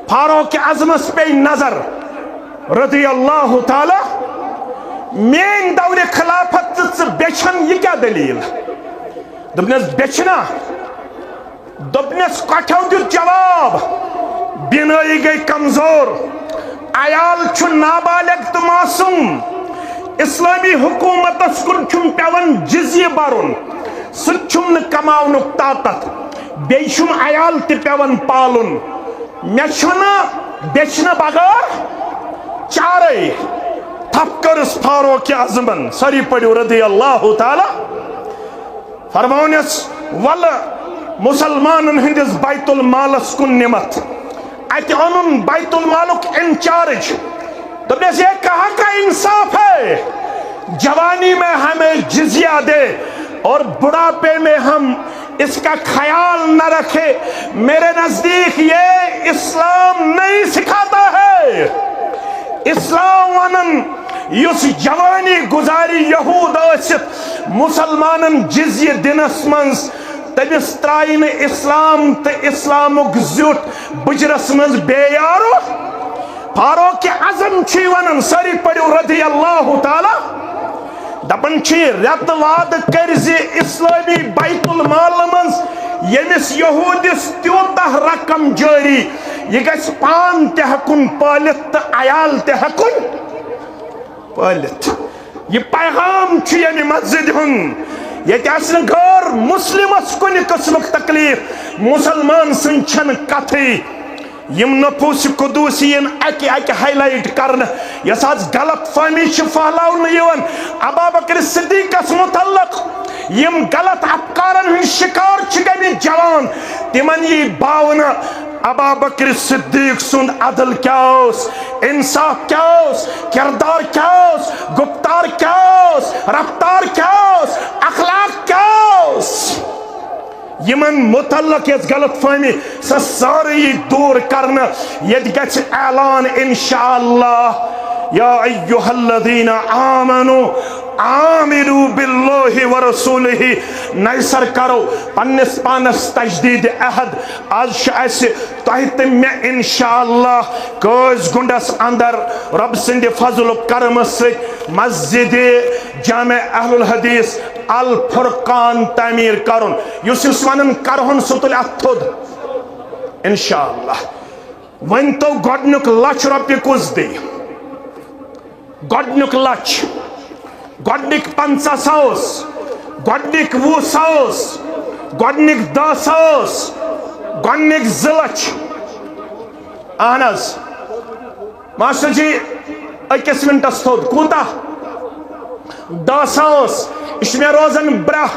फारूक आजमस पे नजर रदी अल्लाह ताला मेन दौरे खिलाफत बेचन ये क्या दलील दोपनस बेचना दोपनस कठो दित जवाब बिनाई गई कमजोर आयाल छु नाबालिग तो मासूम इस्लामी हुकूमत कुन पेवन जिज़्य बरुन सुम कमावन ताकत बेशुम आयाल पेवन पालन मे बेचन बगैर चारे थपकरस फारूक आजमन सारी पढ़ो रदी अल्लाह ताला फरमानस वल मुसलमान हंदिस बैतुल मालस कुन निमत अत अन बैतुल मालुक इंचार्ज तो ये कहाँ का इंसाफ है जवानी में हमें जिजिया दे और बुढ़ापे में हम इसका ख्याल न रखे मेरे नजदीक ये इस्लाम नहीं सिखाता है इस्लाम वनन युस जवानी गुजारी यहूद मुसलमान जिजिय दिनस मंस तमिस त्राई न इस्लाम तो इस्लामुक जुट बुजरस मज बेयारो फारूक आजम छी वनन सारी पढ़ो रदी अल्लाह ताला दपन छी रत वाद करजे इस्लामी बैतुल माल मज यमिस यहूदिस त्यूतह रकम जारी ये गस पान ते हकुन पालित तो आयाल ते हकुन पालित ये पैगाम छी यमि मस्जिद हुन ये गैर मुस्लिमस कुन किस्मक तकलीफ मुसलमान सन कथी यम नफूस कुदूसियन अके अके हाईलाइट करन यस आज गलत फहमी फहलावन यवन अबू बकर सिद्दीकस मुतल्लक यम गलत अफकारन हन शिकार गमि जवान तिमन यी बावन अबू बकर सिद्दीक सुंद अदल क्या इंसाफ क्या किरदार क्या गुफ्तार क्या रफ्तार क्या अखलाक क्या यमन मुतल्लक यस गलत फहमी स सारी दूर करना यदि गछ ऐलान इंशाअल्लाह या अय्युहल्लज़ीना आमनु आमिनु बिल्लाहि व रसूलिहि नैसर करो पन्निस पानस तजदीद अहद आज तह तो मे इंशाअल्लाह कज गुंडस अंदर रब सिंद फजल करम मस्जिद जामे अहलुल हदीस अल फुरकान तामीर करुन युस वन करहुन सुतुल अथुद इंशाअल्लाह वन तो गोडनुक लक्ष रुपये कुछ दे गोडनुक लक्ष गोडनिक 50,000 गोडनिक 20,000 गोडनिक 10,000 गोडनिक 2 लक्ष अहनज मास्टर जी अकिस मिनटस थोद कूता 10,000 इसमें रोजन ब्रह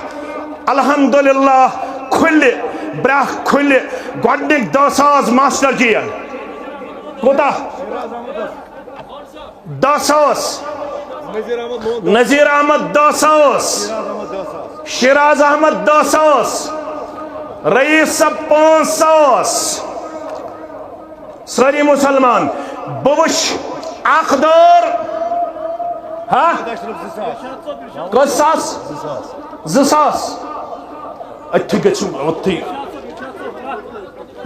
अल्हम्दुलिल्लाह खुल ब्रह खुल गोडनिक 10,000 मास्टर जी कूता 10,000 नजीर अहमद 10,000 शिराज अहमद 10,000 रईस सब 5,000 सारी मुसलमान बुश अखदर हाँ कस 2,000 अच्छी गच्छु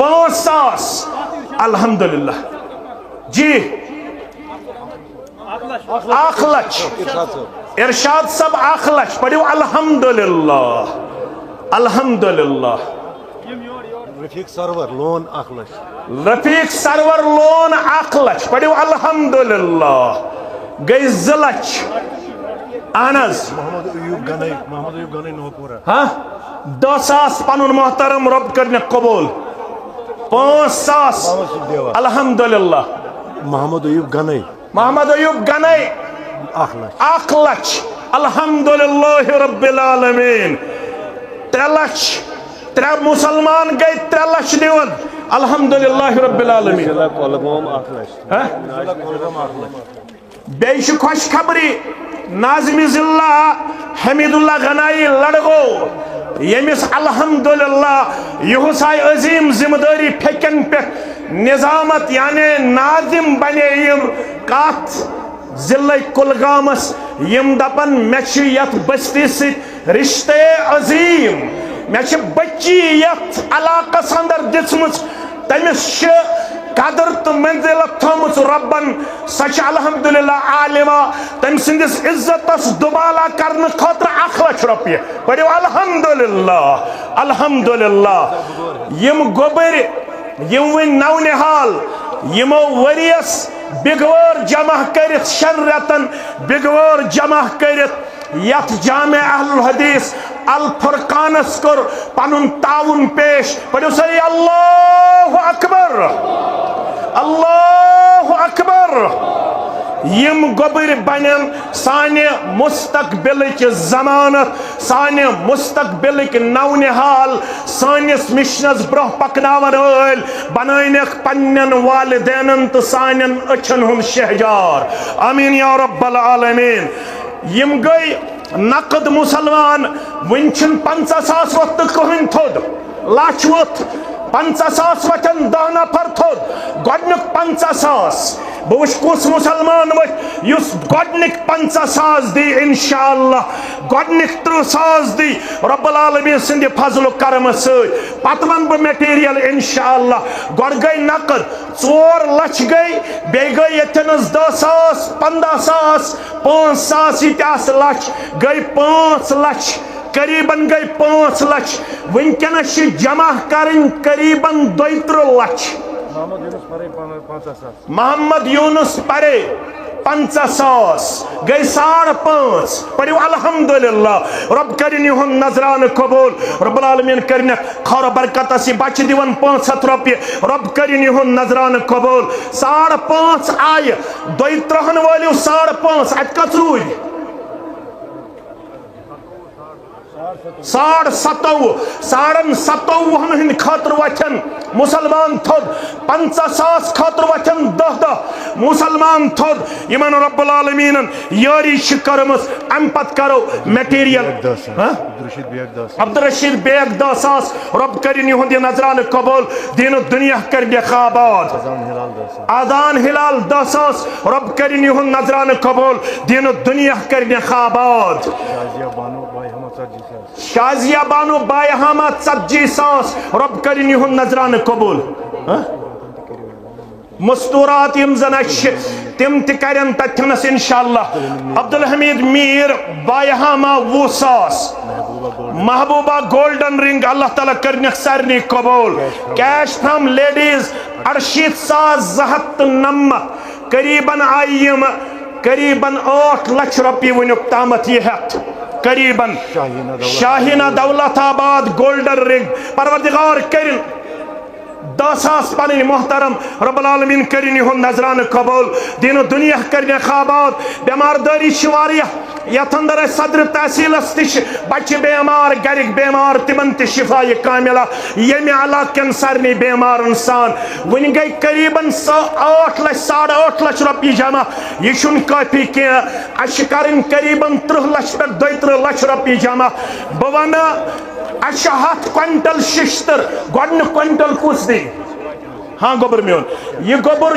5,000 अल्हम्दुलिल्लाह जी 1 लक्ष इरशाद सब 1 लक्ष पढ़ो अल्हम्दुलिल्लाह अल्हम्दुलिल्लाह रफीक सरवर लोन 1 लक्ष रफीक सरवर लोन 1 लक्ष पढ़ो अल्हम्दुलिल्लाह गई 2 लक्ष अनस मोहम्मद अयूब गनई नोपुरा हाँ 10,000 पनुन मोहतरम रब करने कबूल 5,000 अल्हम्दुलिल्लाह मोहम्मद अयूब गनई 1 लक्ष अल्हम्दुलिल्लाह रब्बिल आलमीन 3 लक्ष 3 मुसलमान गए 3 लक्ष दिवन अल्हम्दुलिल्लाह रब्बिल आलमीन बेश खुश खबरी नाज़िम जिल्ला हमीदुल्लाह गनाई लड़गो यमिस अल्हम्दुलिल्लाह युसाय अजीम जिम्मेदारी फेकन पे निजामत यानी नाजिम बने कत जिले कुलगामस यम दपन मे यथ बस्ती सत रिश्ते अजीम मे बच्ची यथ इलाकस अंदर दिसम तमिस कदर तो मंजिलत थोमुस रब्बन सच अल्हम्दुलिल्लाह आलिमा तम सिंदिस इज्जतस दुबाला करने खतर 1 लाख रुपये पढ़ो अल्हम्दुलिल्लाह अल्हम्दुलिल्लाह यम गोबर यम वन नौनिहाल यमो वरियस बिगवर जमा करित 6 रतन बिगवर जमा करित यथ जामे अहलुल हदीस अल फुरकानस कर पनुन ताउन पेश पढ़ो सही अल्लाहु अकबर अल्लाहु अकबर यम गोबर बन साने मुस्तकबिल जमानत साने मुस्तकबिल नौनिहाल सानिस मिशनस ब्रोह पकनावन बनक पन्न वालिदैन तो सान अछन हुन शहजार आमीन या रब्बल आलमीन यम गई नकद मुसलमान वन 50,000 वत कहन थोद लाच वत 50,000 वचन 10 नफर थोद गोडनुक 50,000 बहुश कुस मुसलमान वुस गोडनिक 50,000 दी इंशाअल्लाह गोडनिक 30,000 दी रब्बुल आलमीन सिंध फजल करम पत वन बह मटेरियल इंशाअल्लाह गोड गई नकद 4 लाख गई बे गई यथनस 10,000 15,000 5,000 यह लाख गई 5 लाख करीबन गई 5 लाख वनकनस जमा करें करीबन 32 लाख मोहम्मद यूनुस परे 50,000 गई 5.5 पढ़ो अल्हम्दुलिल्लाह रब करिन युहन नजरान कबूल रब्बुल आलमीन करिन खौर बरकत से बच दिवन 500 रुपये रब करिन युहन नजरान कबूल 5.5 आय 32 वाली 5.5 अत कत रूद 57,500 हंद खतर वचन मुसलमान थोद 50,000 खतर वचन 10 मुसलमान थोद इमन रब्बुल आलमीन यारी करमस अम पत करो मटेरियल अब्दुल रशीद बेग 10,000 रब करिन युहंद नजरान कबूल दीन दुनिया कर बेखाबाद आदान हिलाल 10,000 रब करिन युहंद नजरान कबूल दीन दुनिया कर बेखाबाद शाजिया बानो बायहामा 40,000 रब करिन युहंद नजरान कबूल मस्तूरात यम जन तिम तन तथनस इंशाअल्लाह अब्दुल हमीद मीर बायहामा 20,000 महबूबा गोल्डन रिंग अल्लाह ताला करने सारनी कबूल कैश फ्रॉम लेडीज 68,209 करीबन आयम करीबन 8 लाख रुपये वनुक तामत यह करीबन शाहीना दौलताबाद गोल्डन रिंग परवरदिगार करिन 10,000 पन मोहतरम रब्बुल आलमीन करिन युहंद नजरान कबूल दीन दुनिया करने खाबाद बेमारदारी यथ अंदर सदर तहसीलस तश बच्चे बेमार गरिक बेमार तिमन त शिफा कामिला यमे इलाकन सारे बेमार सान वन गई करीबन 8 लाख 8.5 लाख रुपये जमा यह काफी कह करीबन 30 लाख पे 32 लाख रुपये जमा बह वन 100 क्विंटल शिश्तर गोडन क्विंटल कुस दी हाँ गोबर मोन यह गोबर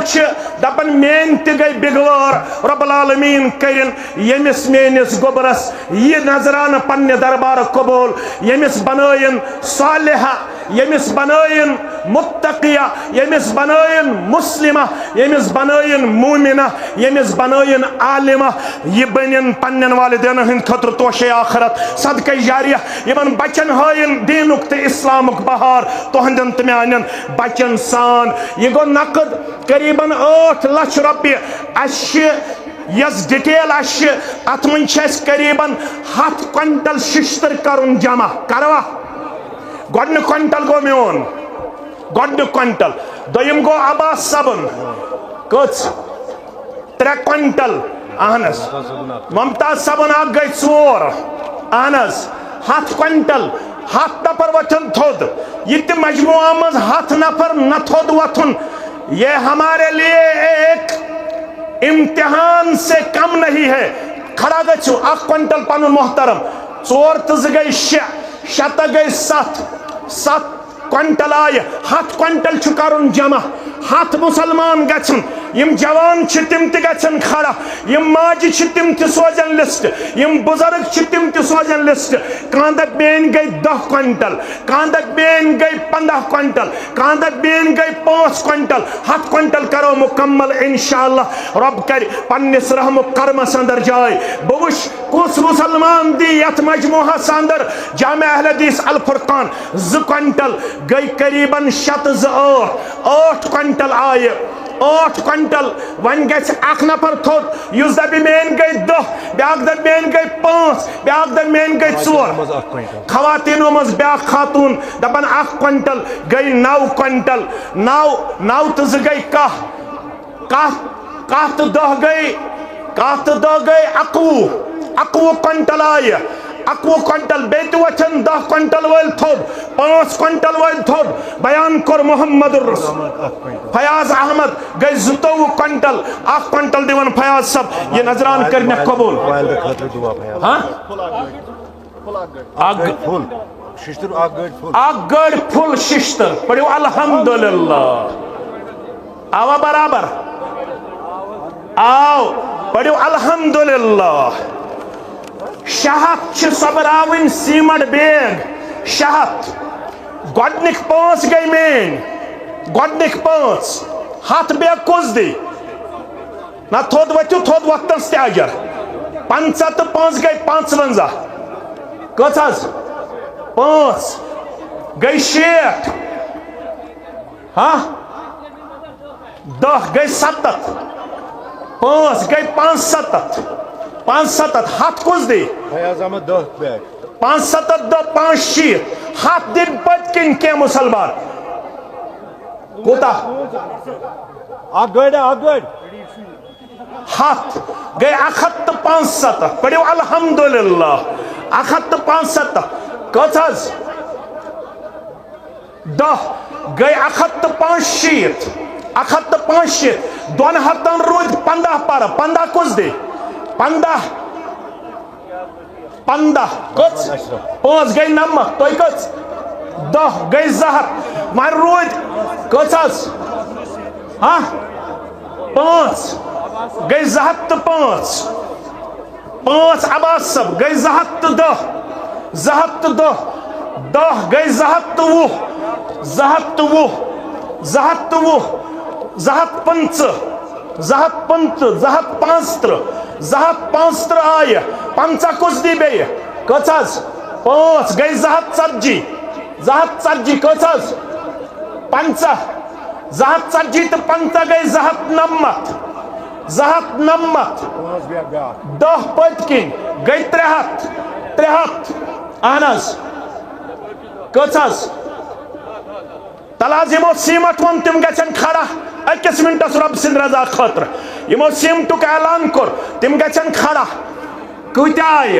दपन मेन त गई बिगवार रब्बुल आलमीन करिन यमिस मेनिस गोबरस यह नजरान पन्ने दरबार कबूल यमिस बनायन सालिहा यमिस बनायन मुत्तकिया यमिस बनायन मुस्लिमा यमिस बनायन मूमिना यमिस बनायन आलिमा यह बनिन पन्न वालिदैन हंद खतर तोशे आखरत सदक़े जारिया यमन बचन हायन दीनुक तो इस्लामुक बहार तुहंदन तम्यान बचन सान यह गो नकद करीबन 8 लाख रुपये यस डिटेल अत मन करीबन 100 क्विंटल शिश्तर करुन जमा करवा गोडन क्विंटल गो मोन गोडन क्विंटल दोयम गो अब्बास सबन कच 3 क्विंटल अहनस मुमताज सबन आ गई 4 अहनस 7 क्विंटल 7 नफर वथन थोद यह मजमुआ मज 7 नफर न थोद वथुन ये हमारे लिए एक इम्तिहान से कम नहीं है खड़ा गो 1 क्विंटल पन मोहतरम 4 तो गई 6 शत गई 7 क्विंटल आय 100 क्विंटल करुन जमा 100 मुसलमान गन यम जवान तिम गन खड़ा यम माजि तिम सोजन लिस्ट यम बुजुर्ग तिम सोजन लिस्ट कांदक बेन गई 10 क्विंटल कांदक बेन गई 15 क्विंटल कांदक बेन गई 5 क्विंटल 100 क्विंटल करो मुकम्मल इंशाअल्लाह रब कर पन्निस रहम करमस अंदर जाए बहुश कुस मुसलमान दी यथ मजमुहस अंदर जामे अहले हदीस अल फुरकान 2 क्विंटल गई करीबन 8 क्विंटल आय 8 क्विंटल वन गस अख नफर थोद युस दबी मेन गई 10 ब्याक दब मेन गई 5 ब्याक दब मेन गई 4 खवातीनों मज ब्याक खातून दपन 1 क्विंटल गई 9 क्विंटल 9 तो गई कह तो 10 गई 11 क्विंटल आय 11 क्विंटल बेत वचन 10 क्विंटल वल थोद 5 क्विंटल वल थोद बयान कर मोहम्मद फयाज अहमद गई 22 क्विंटल 1 क्विंटल दिवन फयाज सब ये नजरान करने कबूल हाँ आग फुल शिश्तर पढ़ो अल्हम्दुलिल्लाह आवा बराबर आओ पढ़ो अल्हम्दुलिल्लाह शहत सबरावन सीमट बैग शहत गोडनिक 5 गई मेन गोडनिक 5 100 बैग कुस दी ना थोद वचु थोद वक्तस ते अजर 50 तो 5 गई 55 कथास 5 गई 60 हाँ 10 गई 70 5 गई 75 100 कुस दी 5 5 दिन पद किन के मुसलमान कोता हाथ गए 175 पढ़ो अल्हम्दुलिल्लाह 175 कथास 10 गए 175 दोन हतन रोज 15 पर 15 कुस दे 15 कच 5 गई नमक तो कच 10 गई जहत मार रोज कचास हाँ 5 गई जहत 5 आबाद सब गई जहत 10 गई जहत 5 आय 5 कुस दी बे कचास 5 गई जहत 40 कचास 5 जहत 40 तो 5 गई जहत 90 10 पतकिन गई 300 अहनस कचास तलाजिमो सीमट वन तिम गन खड़ा 1 मिनटस रब सिंद रजा खतर यमो सीमटुक ऐलान कर तिम गन खड़ा कूत्या आय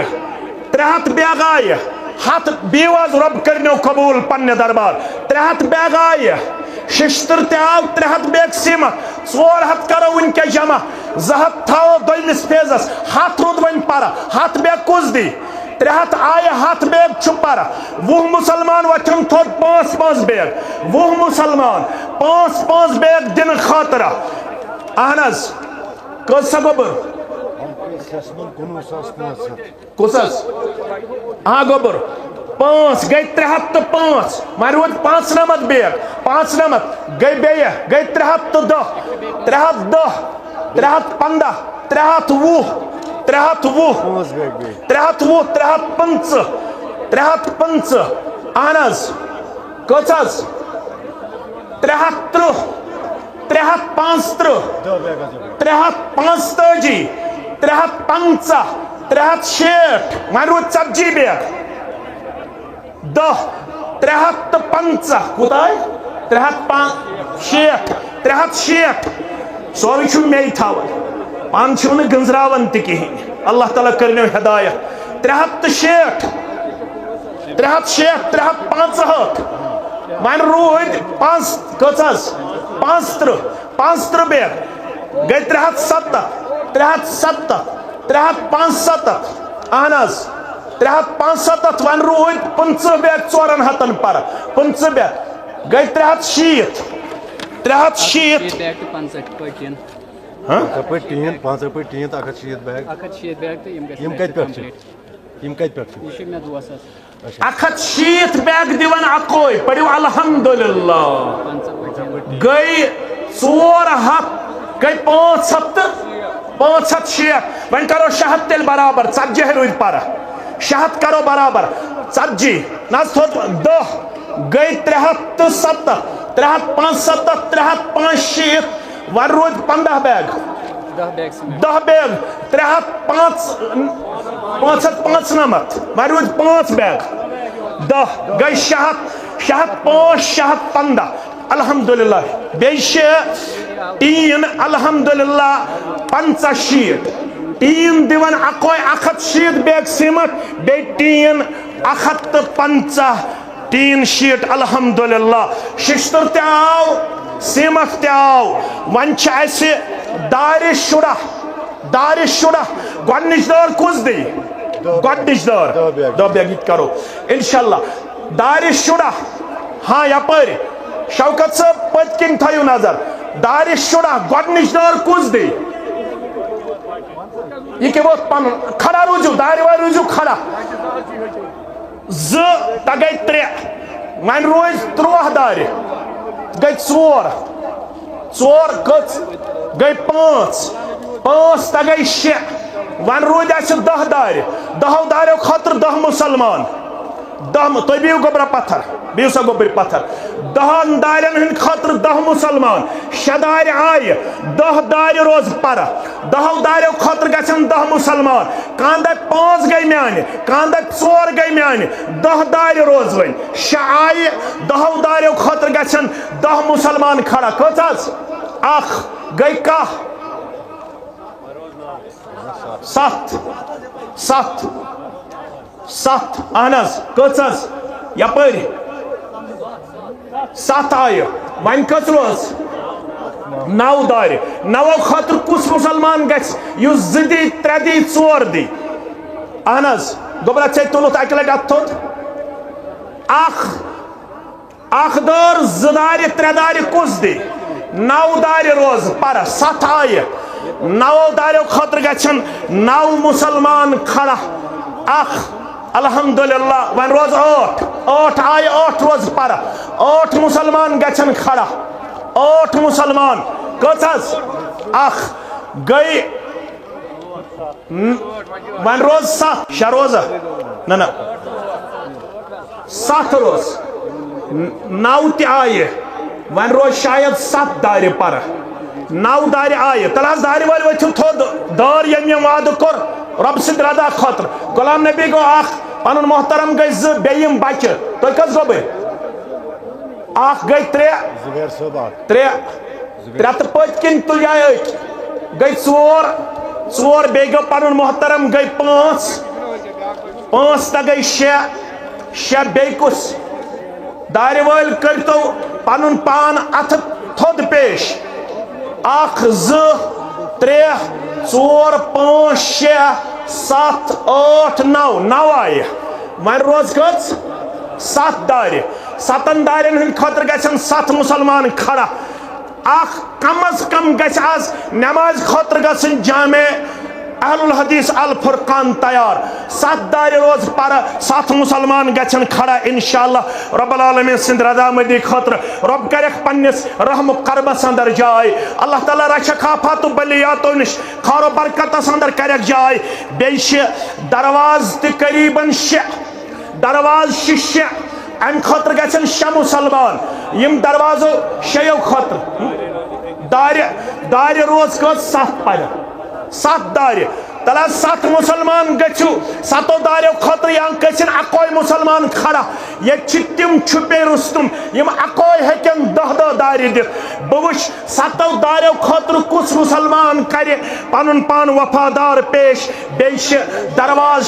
300 बैग आय 100 बीवाज रब करनो कबूल पन्ने दरबार 300 बैग आय शिश्तर ते आव 300 बैग सीमट 400 करो उनके जमा जहत थाओ दोइमिस फेजस 100 रुद वन पारा 100 बैग कुस दी 300 आय 100 बैग छुपारा 20 मुसलमान वचन थोद 5 बैग 20 मुसलमान 5 बैग दिन खातरा अहनस कस गोबर कुसस हाँ गोबर 5 गई 300 तो 5 मार 5 बैग 5 गई बे गई 300 तो 10 310 315 320 350 अहनस कचस 350 355 350 360 मार 40 बैग 10 350 कुताय 360 सोरी छु मे थावन पान छु न गंजरावन त कहीं अल्लाह ताला करने हिदायत 360 350 मान रोज 5 कचस 5 बैग गई 370 350 अहनस 375 वन रूद 50 बैग 400 पर 50 बैग गई 370 370 बैग तो 65 पटियन टीन 5 पे टीन 160 बैग 160 बैग तो यम कत पे यम कत पे ये छ मे दोस 160 बैग दिवन अकोय पढ़ियो अल्हम्दुलिल्लाह गई 400 गई 5 शेख वन करो शहद तेल बराबर 40 रूद पर शहद करो बराबर 40 नज थोत 10 गई 370 375 365 one rude 15 bag 10 bag 10 bag 305 595 one rude 5 bag 10 गई शहद 5 शहद 15 अल्हम्दुलिल्लाह बेश टीन अल्हम्दुलिल्लाह 85 टीन दिवन अकोय 160 बैग सीमत बे टीन 150 टीन शीट अल्हम्दुलिल्लाह शिश्तर ते आव सीमत ते आव वन दार शुरा गोडनिश दर कुछ दी गोडनिश दर 10 बैग करो इंशाल्लाह दार शुरा हाँ यपर शौकत साहब पत्किन थयु नजर दार शुरा गोडनिश दर कुछ दी ये के वो खड़ा रुजू दार वार रुजू खड़ा ज तगै 3 वन रोज 3 दार गई 4 कच गई 5 तगै 6 वन रोज 10 दार 10 दारो खतर 10 मुसलमान 10 तो भी गोबरा पत्थर भी सा गोबर पत्थर 10 दारन हन खतर 10 मुसलमान 6 दार आय 10 दार रोज पर 10 दारो खतर गसन 10 मुसलमान कांद 5 गई म्यान कांद 4 गई म्यान 10 दार रोज वन 6 आय 10 दारो खतर गसन 10 मुसलमान खड़ा कचास अख गई का 7 अहनस कचास यपर 7 आय वन कच रोज 9 दार 9 खतर कुस मुसलमान गस युस 2 दी 3 दी 4 दी अहनस गोबरा चे तुलत अकल अथोत अख दार 2 दार 3 दार कुस दी 9 दार रोज पर 7 आय 9 दारो खतर गसन 9 मुसलमान खड़ा अख अल्हम्दुलिल्लाह वन रोज 8 आय 8 रोज पर 8 मुसलमान गसन खड़ा 8 मुसलमान कचस अख गई वन रोज 7 शरोज ना 7 रोज 9 ते आय वन रोज शायद 7 दार पर 9 दार आय तलाश दार वाल वथु थोद दार यम वाद कर रब सिद रदा खतर गुलाम नबी गो अख पनुन मोहतरम गई 2 बेयम बच्चे तो कस गोबे अख गई 3 जुबैर साहब 3 तो पत्किन तुल गई 4 बे गो पनुन मोहतरम गई 5 तो गई 6 बे कुस दार वाल करतो पनुन पान अथ थोद पेश 1 2 3 4 5 6 7 8 9 आय वन रोज कच 7 दार 7 दारन हन खतर गसन 7 मुसलमान खड़ा अख कम अज कम गस आज नमाज खतर गसन जामे अहलुल हदीस अल फुरकान तैयार 7 दार रोज पर 7 मुसलमान गसन खड़ा इंशाअल्लाह रब्बुल आलमीन सिंध रजा मदी खतर रब करख पन्निस रहम करबस अंदर जाय अल्लाह ताला रशक आफात बलियातो निश खारो बरकत अंदर करख जाय बेश दरवाज ते करीबन 6 दरवाज 6 अम खतर गसन 6 मुसलमान यम दरवाजो 6 खतर दार रोज को 7 पर 7 दार तला 7 मुसलमान गु 7 दारो खतर या कसिन अकोय मुसलमान खड़ा ये तिम छुपे रुस्तुम यम अकोय हेकन 10 दार दित बहुश 7 दारो खतर कुछ मुसलमान करे पनुन पान वफादार पेश बेश दरवाज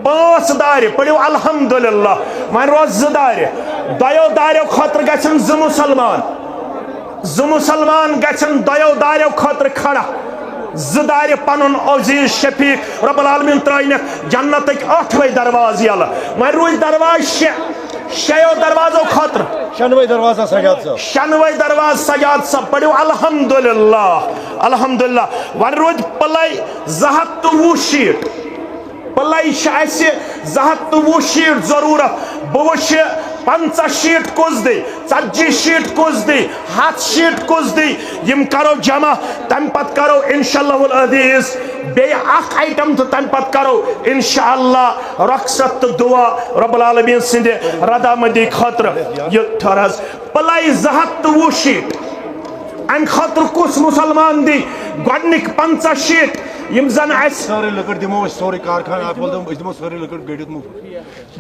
5 दार पढ़ो अल्हम्दुलिल्लाह वन रोज 2 दार 2 दारो खतर गसन 2 मुसलमान गसन 2 दारो खतर खड़ा जदार पन अजीज शफीक रब्बुल आलमीन त्रैन जन्नत 8वें दरवाज यल वह रोज दरवाज 6 दरवाजों खतर 96 दरवाजा सजाद साहब 96 दरवाज सजाद सब पढ़ो अल्हम्दुलिल्लाह अल्हम्दुलिल्लाह वह रोज पलाई 220 शीट पलाई 220 शीट जरूरत बह 50 शीट कुछ दी 40 शीट कुछ दी 7 शीट कुछ दी यम करो जमा तम पत करो इंशाअल्लाह अजीज बे अख आइटम तो तम पत करो इंशाअल्लाह रक्सत दुआ रब्बुल आलमीन सिंदे रदामदी खतर ये थरस पलाई 220 शीट अम खतर कुछ मुसलमान दी गडनिक 50 शीट यम जन सारे लकड़ दिमो सारे कारखाना आप बोल दो दिमो सारे लकड़ गड़ित मुफ्त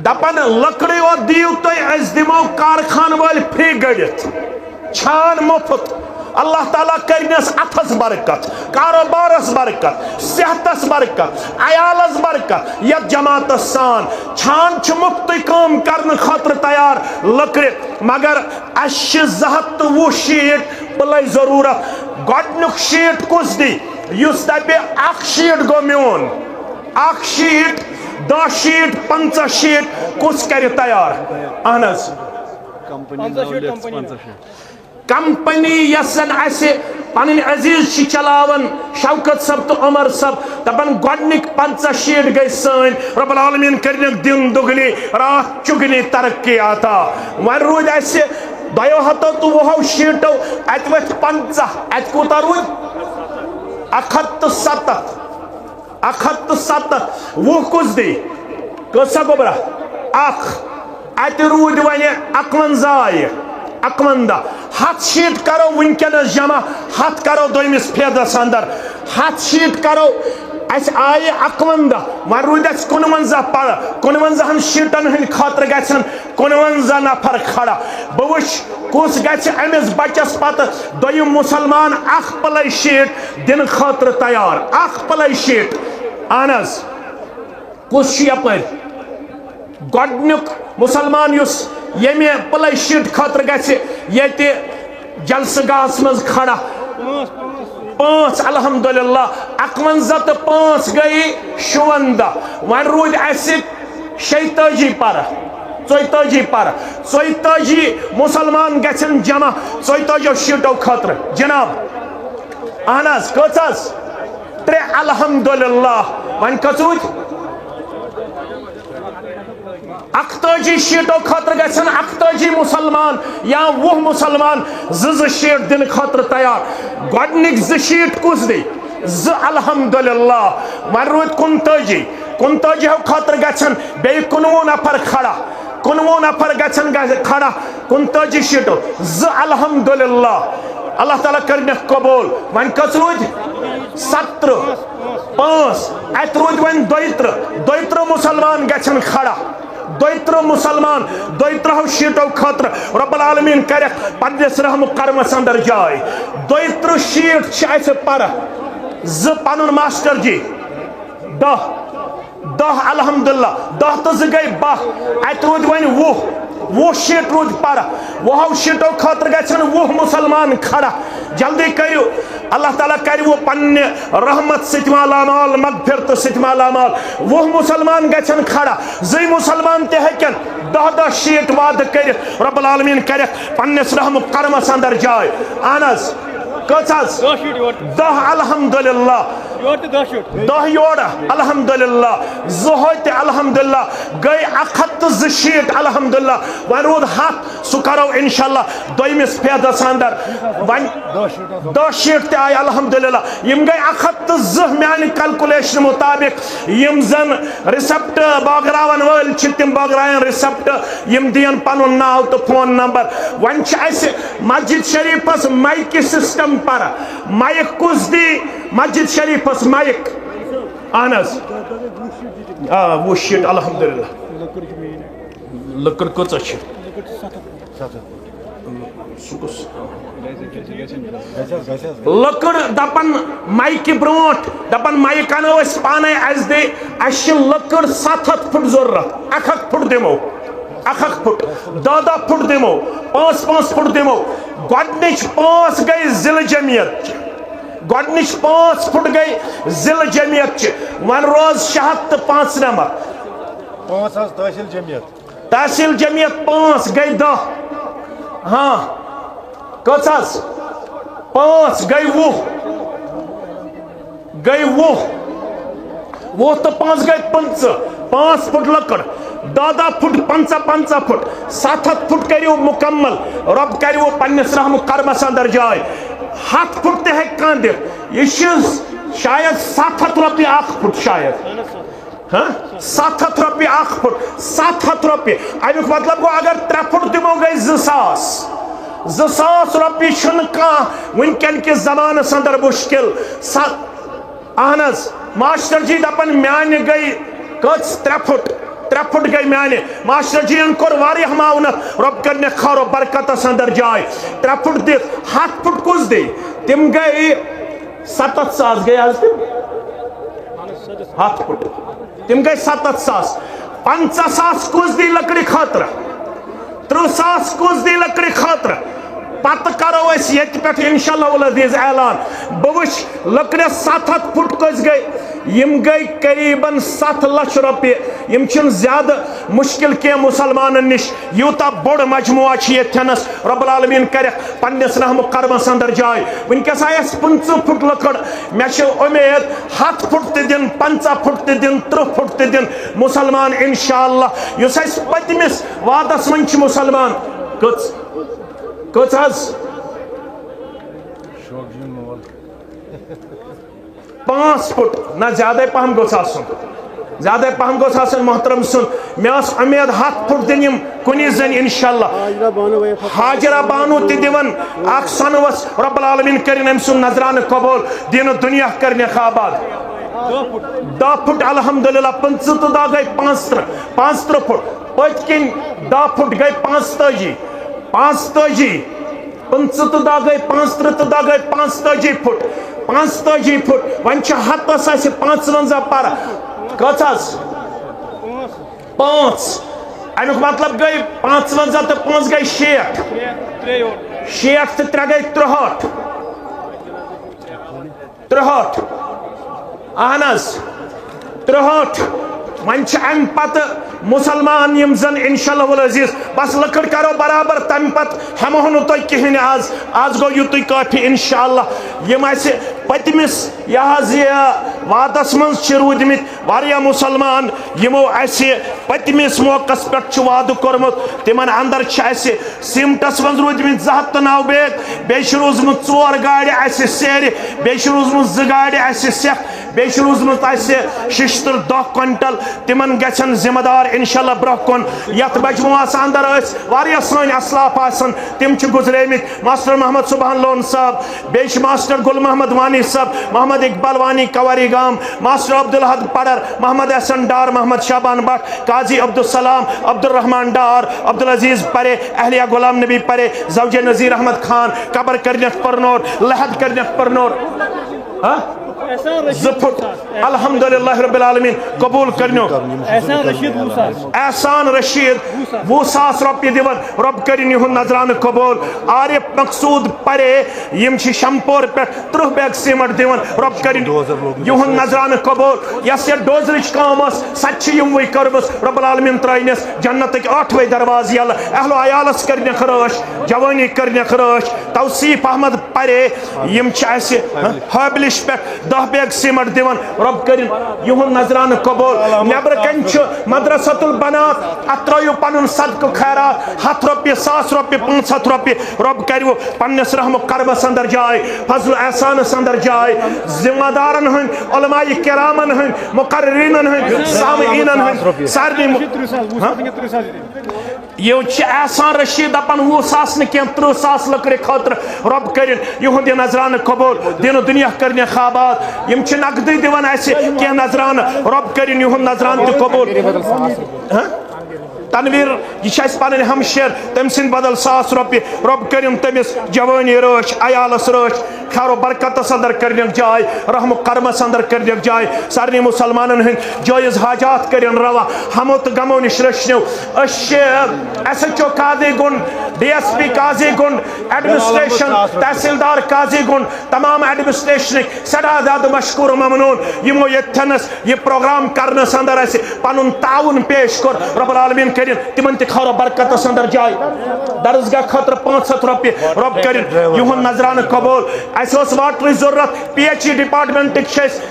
दपन लकड़ी और दियो तो अस दिमो कारखान वाल फ्री गड़ित छान मुफ्त अल्लाह ताला करनस अथस बरकत कारोबारस बरकत सेहतस बरकत अयालस बरकत यह जमात सान छान छ मुफ्त काम करने खतर तैयार लकड़ मगर अश 220 शीट पलाई जरूरत गडनुक शीट कुछ दी युस दबे अख शीट गो म्योन अख शीट 10 शीट 50 शीट कुछ कर तैयार अहनस कंपनी यसन ऐसे पन अजीज चलावन शौकत सब तो उमर सब दपन गडनिक 50 शीट गई सन रब्बुल आलमीन करन दिन दुगनी रात चुगनी तरक्की आता वन रोज ऐसे 220 शीटो अत वथ 50 अत कोता रोज 107 वो कुछ दी कसा गोबरा अख अत रूद वन 51 7 शीट करो वनकस जमा 7 करो दोमिस फेदस अंदर 7 शीट करो अस आये 51 वन रूद 51 पड़ 51 शीटन हंद खतर गन 51 नफर खड़ा बह वुच कुछ गमिस बचस पत दोयम मुसलमान अख पलाई शीट दिन खतर तैयार अख पलाई शीट अहनस कुछ यपर गडनुक मुसलमान युस यमे पलाई शीट खतर गति जलसगाहस मज खड़ा 5 अल्हम्दुलिल्लाह 51 तो 5 गई 56 वन रूद अस 46 पर 44 मुसलमान गन जमा 44 शीटों खतर जनाब अहनस कस 3 अल्हम्दुलिल्लाह वन कसूद 41 शीटों खतर गन 41 मुसलमान या 20 मुसलमान 2 शीट दिन खतर तैयार गडनिक 2 शीट कुछ दी 2 अल्हम्दुलिल्लाह वन रूद 39 खतर गन बे 19 नफर खड़ा 19 नफर गन खड़ा 39 शीटों 2 अल्हम्दुलिल्लाह अल्लाह ताला करन कबूल वन कस रूद 17 5 अत रूद वन 2 मुसलमान गन खड़ा 2 मुसलमान 2 शीटों खतर रब्बुल आलमीन कर पन्निस रहम करमस अंदर जाय 2 शीट पर 2 पन मास्टर जी 10 अल्हम्दुलिल्लाह 10 तो 2 गई 12 अत रूद वन 20 शीट रूद पर 20 शीटों खतर गन 20 मुसलमान खड़ा जल्दी करू अल्लाह ताला कर वो पन्ने रहमत सितमाल मगफिरत सितमाल 20 मुसलमान गन खड़ा 2 मुसलमान ते हकन 10 शीट वाद कर रब्बुल आलमीन कर पन्निस रहम करमस अंदर जाय अहनस कस 10 अल्हम्दुलिल्लाह 10 योड़ अल्हम्दुलिल्लाह 2 अल्हम्दुलिल्लाह गई 102 शीट अल्हम्दुलिल्लाह वन रूद 7 सह करो इंशाअल्लाह दोमिस फेदस अंदर वन 10 शीट आय अल्हम्दुलिल्लाह यम गई 102 मान कैलकुलेशन मुताबिक यम जन रिसेप्ट बागरावन वल तिम बागरायन रिसेप्ट यम दियन पनुन नाव तो फोन नंबर वन मस्जिद शरीफस माइक सिस्टम पर माइक कुछ दी मस्जिद शरीफस माइक अहनस 20 शीट अल्हम्दुलिल्लाह लकड़ कच लकड़ दपन माइक ब्रोट दपन माइक अनो पाने दे लकड़ 7 फुट जरूरत 1 फुट दिमो 1 फुट 10 फुट दिमो 5 फुट दिमो गडनिच 5 गई जिल जमियत गोडनिश 5 फुट गई जिल जमियत वन रोज 605 नंबर 5 तहसील जमियत तहसील जमियत 5 गई 10 हाँ कस 5 गई 20 तो 5 गई 5 फुट लकड़ 10 फुट 55 फुट 7 फुट करियो मुकम्मल रब करियो पन्नस रहम करमस अंदर जाए 7 फुट ते है कांदिर ये शायद 7 रुपये 1 फुट शायद हाँ 7 रुपये 1 फुट 7 रुपये अमुक मतलब गो अगर 3 फुट दिमो गई 2,000 रुपये छुन कह वनकन किस जमानस अंदर मुश्किल अहनज मास्टर जी दपन म्यान गई कच 3 फुट गई म्याने मास्टर जी कोर वारिया माउनत रब करने खरो बरकत अंदर जाए 3 फुट दित 7 फुट कुछ दे तिम गई 7,000 गई आज तिम 7 फुट तिम गई 7,000 50,000 कुछ दी लकड़ी खातर 30,000 कुछ दी लकड़ी खातर पत करो ये पे इंशाअल्लाह ऐलान बह लकड़ 7 फुट कस गई यम गई करीबन 7 लाख रुपये यम ज्यादा मुश्किल के मुसलमान निश यूता बोड़ मजमुआ थनस रब्बुल आलमीन कर पन्नस रहम करमस अंदर जाए वनकस आयस 50 फुट लकड़ मे उम्मीद 7 फुट ते दिन 50 फुट ते दिन 30 फुट ते दिन मुसलमान इंशाअल्लाह युस पतमिस वादस मन मुसलमान कच 5 फुट ना ज्यादा पहम ज्यादा पहम गोसन मोहतरम सुन मे उम्मीद 7 फुट दिन कुनि जन इंशाअल्लाह हाजरा बानो ते दिवन अख सनवस रब्बुल आलमीन करिन अम सुन नजरान कबूल दिन दुनिया करने आबाद 10 फुट अल्हम्दुलिल्लाह 50 तो दा गई 5 फुट पत किन 10 फुट गई 55 50 तो दा गई 5 तो दा गई 55 फुट 55 फुट वन हतस 55 पर कस 5 अमुक मतलब गई 55 तो 5 गई 60 तो 3 गई 63 अहनस 63 वन अम पत मुसलमान यम जन इंशाअल्लाह अजीज बस लकड़ करो बराबर तम पत हमो नु तुम कहें आज गो युत काफी इंशाअल्लाह यम पतमिस वादस मं रूदमित वारिया मुसलमान यमो पतमिस मौकस पे वाद कोर्मुत तिमन अंदर सिमटस मं रूदमित 209 बैग बे रूजमुत 4 गाड़ सेर बे रूजमुत 2 गाड़ सेख बे रूजमुत 60-10 क्विंटल तिमन गन जिम्मेदार इंशाअल्लाह ब्रोह कुन यथ मजमुआस अंदर वारिया सन असलाफ आसन तिम गुजरेमित मास्टर मोहम्मद सुबहान लोन साहब बे मास्टर गुल मोहम्मद वानी साहब मोहम्मद इकबाल वानी कवारी गाम मास्टर अब्दुल हद पड़र मोहम्मद हसन डार मोहम्मद शाबान भट्ट काजी अब्दुल सलाम अब्दुल रहमान डार अब्दुल अजीज परे अहलिया गुलाम नबी परे जौजे नजीर अहमद खान कबर करने परनोर लहद करने परनोर अल्हम्दुलिल्लाह रब्बिल आलमीन कबूल करनो एहसान रशीद 20,000 रुपये दिवन रब करिन युन नजरान कबूल आरिफ मकसूद परे यम शमपोर पे 30 बैग सीमेंट दिवन रब करिन युन नजरान कबूल यस डोजरिच काम सच यम करमस रब्बुल आलमीन त्रैनस जन्नत 8 दरवाज यल अहलो अयालस करने खराश जवानी करने खराश तौसीफ अहमद परे यम हबलिश पे 10 बैग सीमेंट दिवन रब करिन युन नजरान कबूल नबर कन मदरसतुल बनात अत्रो पन सदक खैरात 100 रुपये 100 रुपये 500 रुपये रब करो पन्नस रहम करबस अंदर जाए फजल एहसानस अंदर जाए जिम्मेदारन हन उलमाए किरामन हन मुकर्रिरन हन सामीन हन सारनी ये एहसान रशीद अपन 20,000 न 30,000 लकड़े खातर रब करिन युहद नजरान कबूल दिन दुनिया करने खाबाद यम नकदी दिवन क्या नजरान रब करिन युहद नजरान तो कबूल तनवीर यह पन हमशर तम सद बदल 100 रुपये रब करिन तमिस जवानी रच अयालस रच खैर बरकत अंदर कर जाय रहम करमस अंदर कर जाय सारे मुसलमान हंद जायज हाजात कर रवा हमो तो गमो नश रचनो SHO काजी गुंड DSP काजी गुंड एडमिनिस्ट्रेशन तहसीलदार काजी गुंड तमाम एडमिनिस्ट्रेशन सदा ज्यादा मशकूर ममनून यमो यथनस ये प्रोग्राम करनस अंदर ऐसे पनुन ताउन पेश कर रब्बुल आलमीन कर तिमन त खैर बरकत अंदर जाय दरसगाह खतर 500 रुपये रब कर युहन नजरान कबूल अस वाटर जरूरत PHE डिपार्टमेंट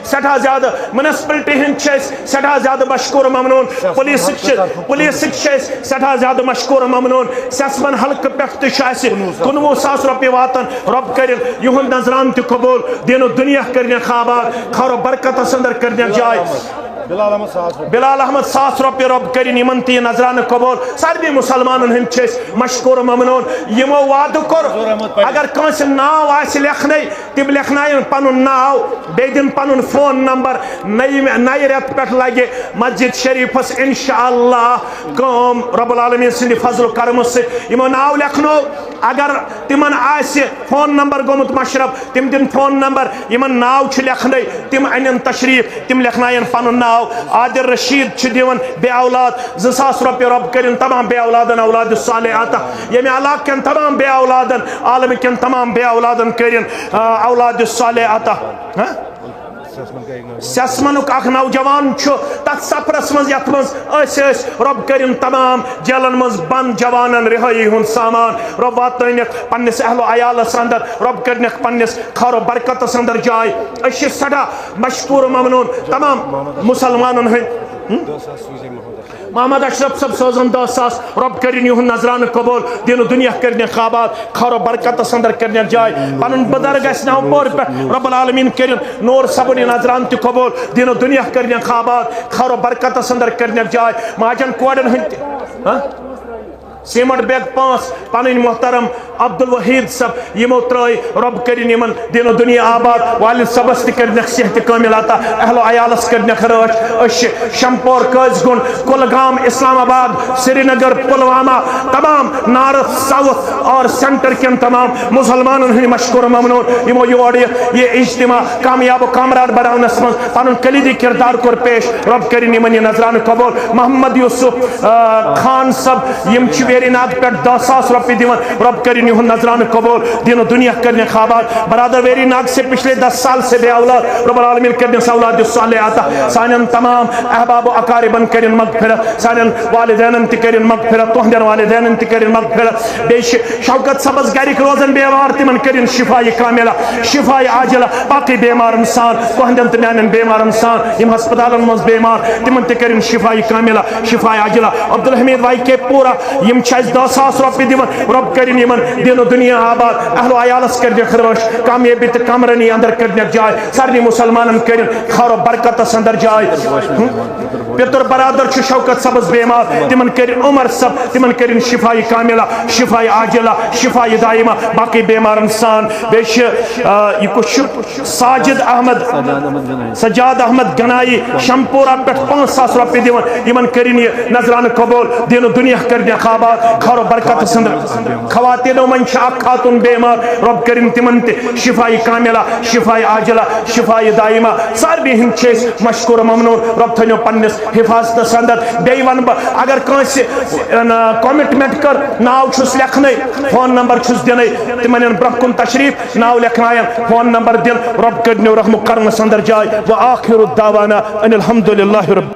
सठा ज्यादा म्यूनिसिपलिटी हंद सठा ज्यादा मशकूर ममनून पुलिस सठा ज्यादा मशकूर ममनून सेसमन हल्क पे 19,000 रुपये वातन रब कर युहन नजरान त कबूल दिन दुनिया कर खाबाद खैर बरकत अंदर कर जाय बिलाल अहमद 1,000 रुपये रब कर नजरान कबूल सारे मुसलमान हंद मशकूर ममनून यमो वाद कोर अगर कंस नाव लेखन तम लेखन पन नाव बे दिन पन फोन नंबर नए रेत पे लगे मस्जिद शरीफस इंशाअल्लाह कम रब्बुल आलमीन सिंद फजल करम सो नाव लेखनो अगर तिमन फोन नंबर गोमुत मशरफ तिम दिन फोन नंबर इन नाव लेखन तिम अन तशरीफ तिम लेखन पन नाव आदिल रशीद दिवन बे औलाद 2,000 रुपये रब कर तमाम बे औलादन औलाद साले आता यमे इलाक कन तमाम बे औलादन आलम कन तमाम बे औलादन कर औलाद साले आता सेसमनुक अख नौजवान तथ सफरस मज यथ मज रब कर तमाम जेलन मज बंद जवानन रिहाई हुन सामान रब वातन पन्निस अहलो अयालस अंदर रब कर पन्निस खैर बरकत अंदर जाय सदा मशकूर ममनून तमाम मुसलमानन मोहम्मद अशरफ सब सोजन 10,000 रब कर नजरान कबूल दिन दुनिया कर खाबाद खैर बरकत अंदर कर जाय पन बदर नवपोर पे रब्बुल आलमीन कर नूर सबन नजरान त कबूल दिन दुनिया कर खाबाद खैर बरकत अंदर कर जाय माजन कोडन हंद सीमेंट बैग 5 पन मोहतरम अब्दुल वहीद सब यमो त्रय रब कर दिन दुनिया आबाद वालिद सबस कर सेहत कामिल आता अहलो अयालस कर रच शमपोर कजगुंड कुलगाम इस्लामाबाद श्रीनगर पुलवामा तमाम नॉर्थ साउथ और सेंटर के तमाम मुसलमान मशकूर ममनून यमो योर ये इज्तिमा कामयाब कामरान बनानस मज पन कलीदी किरदार कोर पेश रब कर नजरान कबूल मोहम्मद यूसुफ खान सब यम वेरी नाग पे 10,000 रुपये दिवन रब कर नजरान कबूल दिन दुनिया कर खाबाद बरादर वेरी नाग से पिछले 10 साल से बे औलाद रब्बुल आलमीन कर औलाद साले आता सानन तमाम अहबाब अकारिबन कर मगफिरत सानन वालिदैन त कर मगफिरत तुहंदन वालिदैन त कर मगफिरत बे शौकत सबस गरिक रोजन बेमार तिमन कर शिफाई कामिला शिफाई आजिला बाकी बेमार इंसान तुहंदन त म्यानन बेमार इंसान यम अस्पतालन मज बेमार तिमन त कर शिफाई कामिला शिफाई आजिला अब्दुल हमीद भाई के पूरा यम 10,000 रुपये दिवन रब कर दिन दुनिया आबाद अहलो अयालस कर खरवश कामयाबी तो कमरनी अंदर कर जाय सारे मुसलमान कर खैर बरकत अंदर जाय पितर बरादर शौकत सबस बेमार तिमन कर उमर सब तिमन कर शिफाई कामिला शिफाई आजिला शिफाई दाइमा बाकी बेमार इंसान बे सजाद अहमद गनाई शमपुरा पे 5,000 रुपये दिवन इन कर नजरान कबूल दिन दुनिया कर खाबाद खैर बरकत अंदर खवातीनो मन खातून बेमार रब कर तिमन शिफाई कामिला शिफाई आजिला शिफाई दाइमा सारे हंद मशकूर ममनून रब थो पन्निस हिफाजत अंदर बे वन बह अगर कंस कमिटमेंट कर नाव लेखन फोन नंबर दिन तिमन ब्रोह कुन तशरीफ नाव लेखन फोन नंबर दिन रब कर रहम करमस अंदर जाय व आखिर दावाना अनिल हम्दुलिल्लाहि रब्बिल